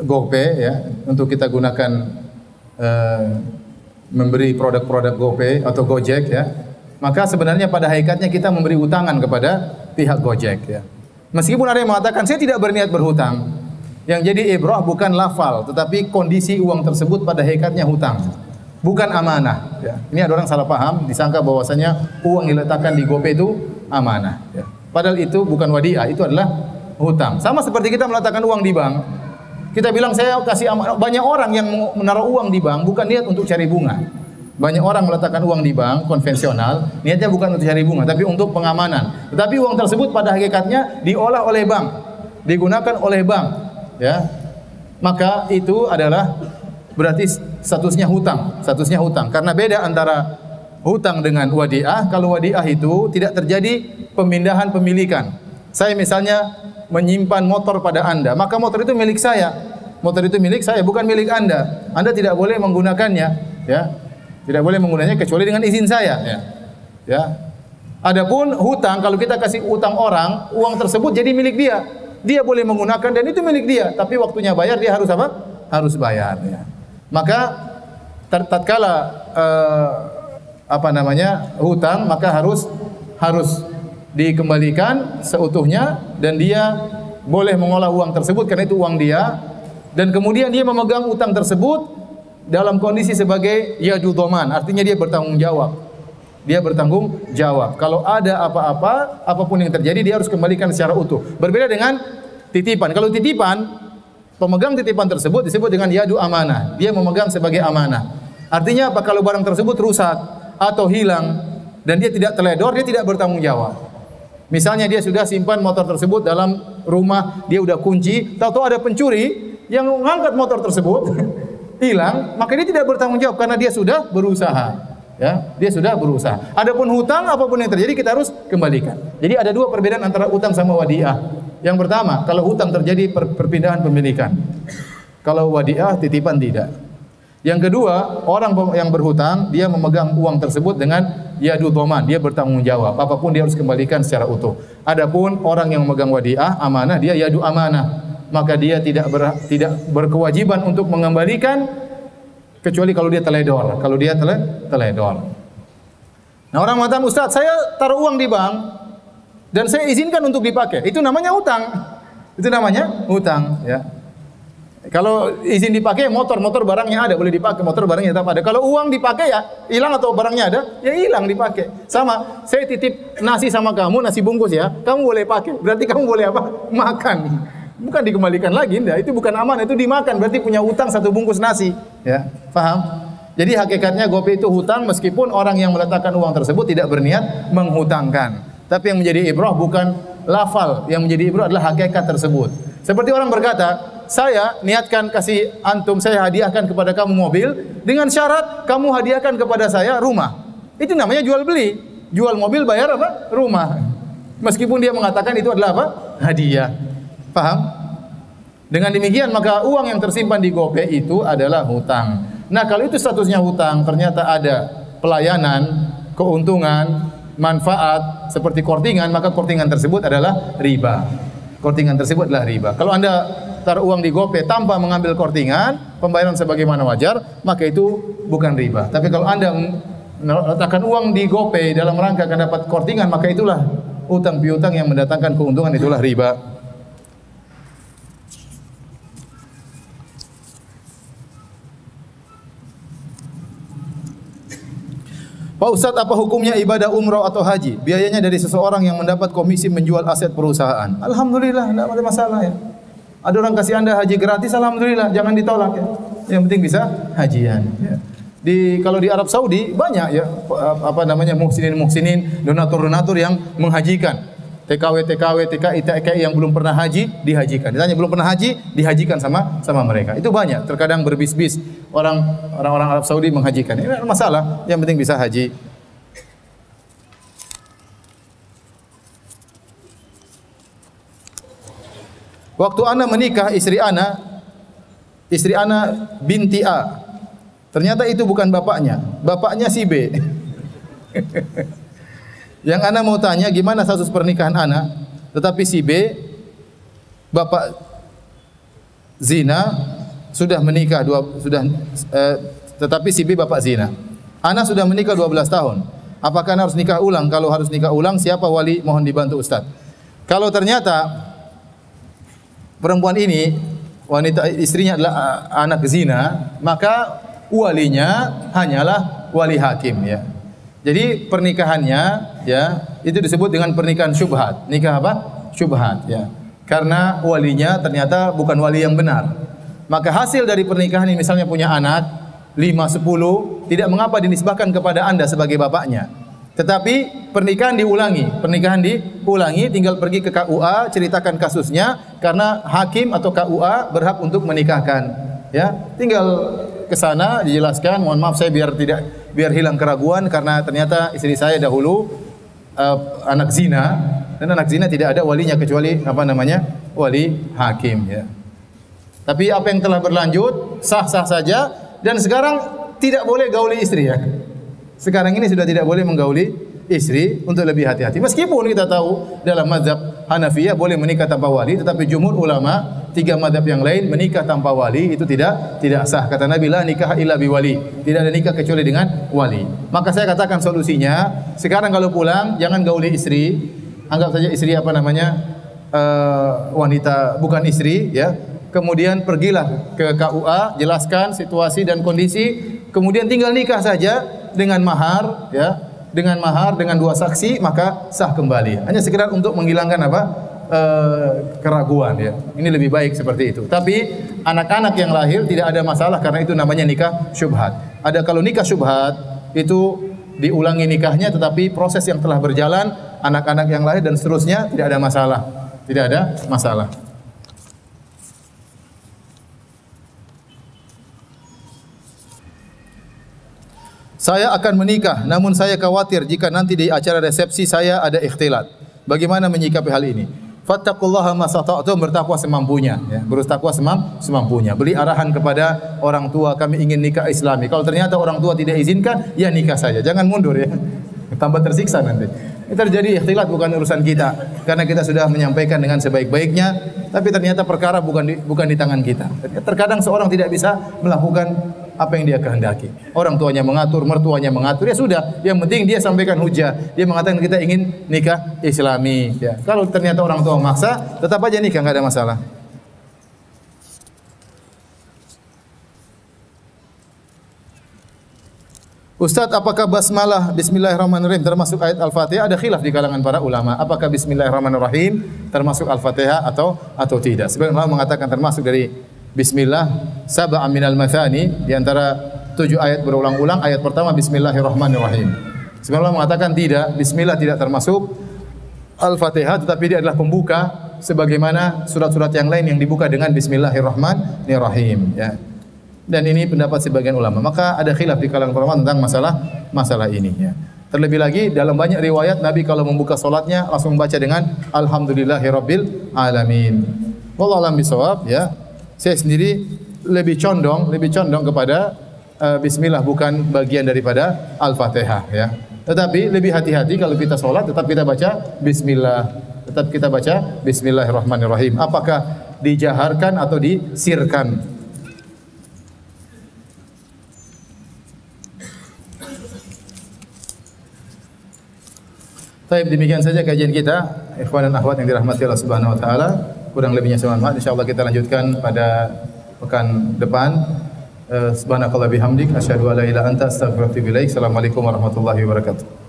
gope, ya, untuk kita gunakan memberi produk-produk GoPay atau Gojek, ya. Maka sebenarnya pada hakikatnya kita memberi utangan kepada pihak Gojek, ya. Meskipun ada yang mengatakan saya tidak berniat berhutang. Yang jadi ibrah bukan lafal, tetapi kondisi uang tersebut pada hakikatnya hutang, bukan amanah, ya. Ini ada orang salah paham, disangka bahwasanya uang diletakkan di GoPay itu amanah, ya. Padahal itu bukan wadiah, itu adalah hutang. Sama seperti kita meletakkan uang di bank. Kita bilang saya kasih amanah. Banyak orang yang menaruh uang di bank bukan niat untuk cari bunga. Banyak orang meletakkan uang di bank konvensional, niatnya bukan untuk cari bunga, tapi untuk pengamanan. Tetapi uang tersebut pada hakikatnya diolah oleh bank, digunakan oleh bank, ya. Maka itu adalah berarti statusnya hutang, karena beda antara hutang dengan wadiah. Kalau wadiah itu tidak terjadi pemindahan pemilikan. Saya misalnya menyimpan motor pada Anda, maka motor itu milik saya. Motor itu milik saya, bukan milik Anda. Anda tidak boleh menggunakannya, ya. Tidak boleh menggunakannya kecuali dengan izin saya, ya. Ya. Adapun hutang, kalau kita kasih utang orang, uang tersebut jadi milik dia. Dia boleh menggunakan dan itu milik dia, tapi waktunya bayar dia harus apa? Harus bayar, ya. Maka tatkala hutang, maka harus dikembalikan seutuhnya dan dia boleh mengolah uang tersebut karena itu uang dia, dan kemudian dia memegang utang tersebut dalam kondisi sebagai yadu dhaman, artinya dia bertanggung jawab. Dia bertanggung jawab. Kalau ada apa-apa, apapun yang terjadi dia harus kembalikan secara utuh. Berbeda dengan titipan. Kalau titipan, pemegang titipan tersebut disebut dengan yadu amanah. Dia memegang sebagai amanah. Artinya apa? Kalau barang tersebut rusak atau hilang dan dia tidak teledor, dia tidak bertanggung jawab. Misalnya dia sudah simpan motor tersebut dalam rumah, dia udah kunci, tahu-tahu ada pencuri yang mengangkat motor tersebut, hilang, maka dia tidak bertanggung jawab karena dia sudah berusaha. Ya, dia sudah berusaha. Adapun hutang, apapun yang terjadi kita harus kembalikan. Jadi ada dua perbedaan antara utang sama wadiah. Yang pertama, kalau hutang terjadi perpindahan pemilikan. Kalau wadiah titipan tidak. Yang kedua, orang yang berhutang dia memegang uang tersebut dengan yadu dhaman, dia bertanggung jawab. Apapun dia harus kembalikan secara utuh. Adapun orang yang memegang wadiah, amanah, dia yadu amanah. Maka dia tidak berkewajiban untuk mengembalikan kecuali kalau dia teledor. Kalau dia teledor. Nah, orang mengatakan, "Ustaz, saya taruh uang di bank dan saya izinkan untuk dipakai." Itu namanya hutang. Itu namanya hutang, ya. Kalau izin dipakai motor barangnya ada, boleh dipakai, motor barangnya tetap ada. Kalau uang dipakai ya hilang atau barangnya ada, ya hilang dipakai. Sama, saya titip nasi sama kamu, nasi bungkus ya, kamu boleh pakai. Berarti kamu boleh apa? Makan. Bukan dikembalikan lagi, enggak. Itu bukan amanah, itu dimakan. Berarti punya utang satu bungkus nasi, ya. Paham? Jadi hakikatnya GoPay itu hutang meskipun orang yang meletakkan uang tersebut tidak berniat menghutangkan. Tapi yang menjadi ibrah bukan lafal, yang menjadi ibrah adalah hakikat tersebut. Seperti orang berkata, "Saya niatkan kasih antum, saya hadiahkan kepada kamu mobil dengan syarat kamu hadiahkan kepada saya rumah." Itu namanya jual beli. Jual mobil bayar apa? Rumah. Meskipun dia mengatakan itu adalah apa? Hadiah. Paham? Dengan demikian maka uang yang tersimpan di GoPay itu adalah hutang. Nah, kalau itu statusnya hutang, ternyata ada pelayanan, keuntungan, manfaat seperti kortingan, maka kortingan tersebut adalah riba. Kortingan tersebut adalah riba. Kalau Anda taruh uang di GoPay tanpa mengambil kortingan, pembayaran sebagaimana wajar, maka itu bukan riba. Tapi kalau Anda meletakkan uang di GoPay dalam rangka akan dapat kortingan, maka itulah utang piutang yang mendatangkan keuntungan, itulah riba. Pak Ustadz, apa hukumnya ibadah umrah atau haji? Biayanya dari seseorang yang mendapat komisi menjual aset perusahaan. Alhamdulillah, tidak ada masalah ya. Ada orang kasih Anda haji gratis, alhamdulillah, jangan ditolak ya. Yang penting bisa hajian. Ya. Kalau di Arab Saudi banyak ya muhsinin, donatur yang menghajikan. TKW, TKI yang belum pernah haji dihajikan. Ditanya belum pernah haji, dihajikan sama mereka. Itu banyak. Terkadang berbis-bis orang-orang Arab Saudi menghajikan. Ini tidak masalah, yang penting bisa haji. Waktu ana menikah istri ana binti A. Ternyata itu bukan bapaknya si B. Yang ana mau tanya gimana status pernikahan ana, tetapi si B bapak zina sudah menikah tetapi si B bapak zina. Ana sudah menikah 12 tahun. Apakah ana harus nikah ulang? Kalau harus nikah ulang, siapa wali? Mohon dibantu Ustaz. Kalau ternyata perempuan ini istrinya adalah anak zina, maka walinya hanyalah wali hakim ya. Jadi pernikahannya ya itu disebut dengan pernikahan syubhat. Nikah apa? Syubhat ya. Karena walinya ternyata bukan wali yang benar. Maka hasil dari pernikahan ini misalnya punya anak 5, 10, tidak mengapa dinisbahkan kepada Anda sebagai bapaknya. Tetapi pernikahan diulangi, tinggal pergi ke KUA, ceritakan kasusnya karena hakim atau KUA berhak untuk menikahkan. Ya, tinggal ke sana dijelaskan, mohon maaf saya biar hilang keraguan karena ternyata istri saya dahulu anak zina dan anak zina tidak ada walinya kecuali wali hakim ya. Tapi apa yang telah berlanjut sah-sah saja dan sekarang tidak boleh gauli istri ya. Sekarang ini sudah tidak boleh menggauli istri untuk lebih hati-hati. Meskipun kita tahu dalam mazhab Hanafiyah boleh menikah tanpa wali, tetapi jumhur ulama 3 mazhab yang lain menikah tanpa wali itu tidak sah. Kata Nabi, la nikah illa biwali. Tidak ada nikah kecuali dengan wali. Maka saya katakan solusinya, sekarang kalau pulang jangan gauli istri, anggap saja istri wanita bukan istri ya. Kemudian pergilah ke KUA, jelaskan situasi dan kondisi, kemudian tinggal nikah saja dengan mahar ya. Dengan 2 saksi maka sah kembali. Hanya sekedar untuk menghilangkan keraguan ya. Ini lebih baik seperti itu. Tapi anak-anak yang lahir tidak ada masalah karena itu namanya nikah syubhat. Kalau nikah syubhat itu diulangi nikahnya tetapi proses yang telah berjalan, anak-anak yang lahir dan seterusnya tidak ada masalah. Tidak ada masalah. Saya akan menikah, namun saya khawatir jika nanti di acara resepsi saya ada ikhtilat. Bagaimana menyikapi hal ini? Fattaqullaha masata'tum, bertakwa semampunya ya. Bertakwa semampunya. Beri arahan kepada orang tua, kami ingin nikah Islami. Kalau ternyata orang tua tidak izinkan, ya nikah saja. Jangan mundur ya. Tambah tersiksa nanti. Ini terjadi ikhtilat bukan urusan kita karena kita sudah menyampaikan dengan sebaik-baiknya, tapi ternyata perkara bukan di tangan kita. Terkadang seorang tidak bisa melakukan apa yang dia kehendaki. Orang tuanya mengatur, mertuanya mengatur, ya sudah. Yang penting dia sampaikan hujah. Dia mengatakan kita ingin nikah Islami. Ya. Kalau ternyata orang tua memaksa, tetap aja nikah, enggak ada masalah. Ustaz, apakah basmalah Bismillahirrahmanirrahim termasuk ayat Al-Fatihah? Ada khilaf di kalangan para ulama. Apakah Bismillahirrahmanirrahim termasuk Al-Fatihah atau tidak? Sebagian ulama mengatakan termasuk dari Bismillah sab'a minal mathani, di antara 7 ayat berulang-ulang. Ayat pertama Bismillahirrahmanirrahim. Sebagian ulama mengatakan tidak, Bismillah tidak termasuk Al-Fatihah, tetapi dia adalah pembuka sebagaimana surat-surat yang lain yang dibuka dengan Bismillahirrahmanirrahim ya. Dan ini pendapat sebagian ulama. Maka ada khilaf di kalangan ulama tentang masalah ini ya. Terlebih lagi dalam banyak riwayat Nabi kalau membuka salatnya langsung membaca dengan Alhamdulillahirabbil alamin. Wallahu a'lam bishawab ya. Saya sendiri lebih condong kepada bismillah bukan bagian daripada Al-Fatihah ya. Tetapi lebih hati-hati kalau kita salat tetap kita baca bismillah. Tetap kita baca Bismillahirrahmanirrahim. Apakah dijaharkan atau disirkan? Baik, demikian saja kajian kita. Ikhwan dan akhwat yang dirahmati Allah Subhanahu wa taala. Kurang lebihnya saya mohon maaf. Insyaallah kita lanjutkan pada pekan depan. Subhanakallah bihamdik asyhadu an la ilaha illa anta astaghfiruka wa atubu ilaik. Assalamualaikum warahmatullahi wabarakatuh.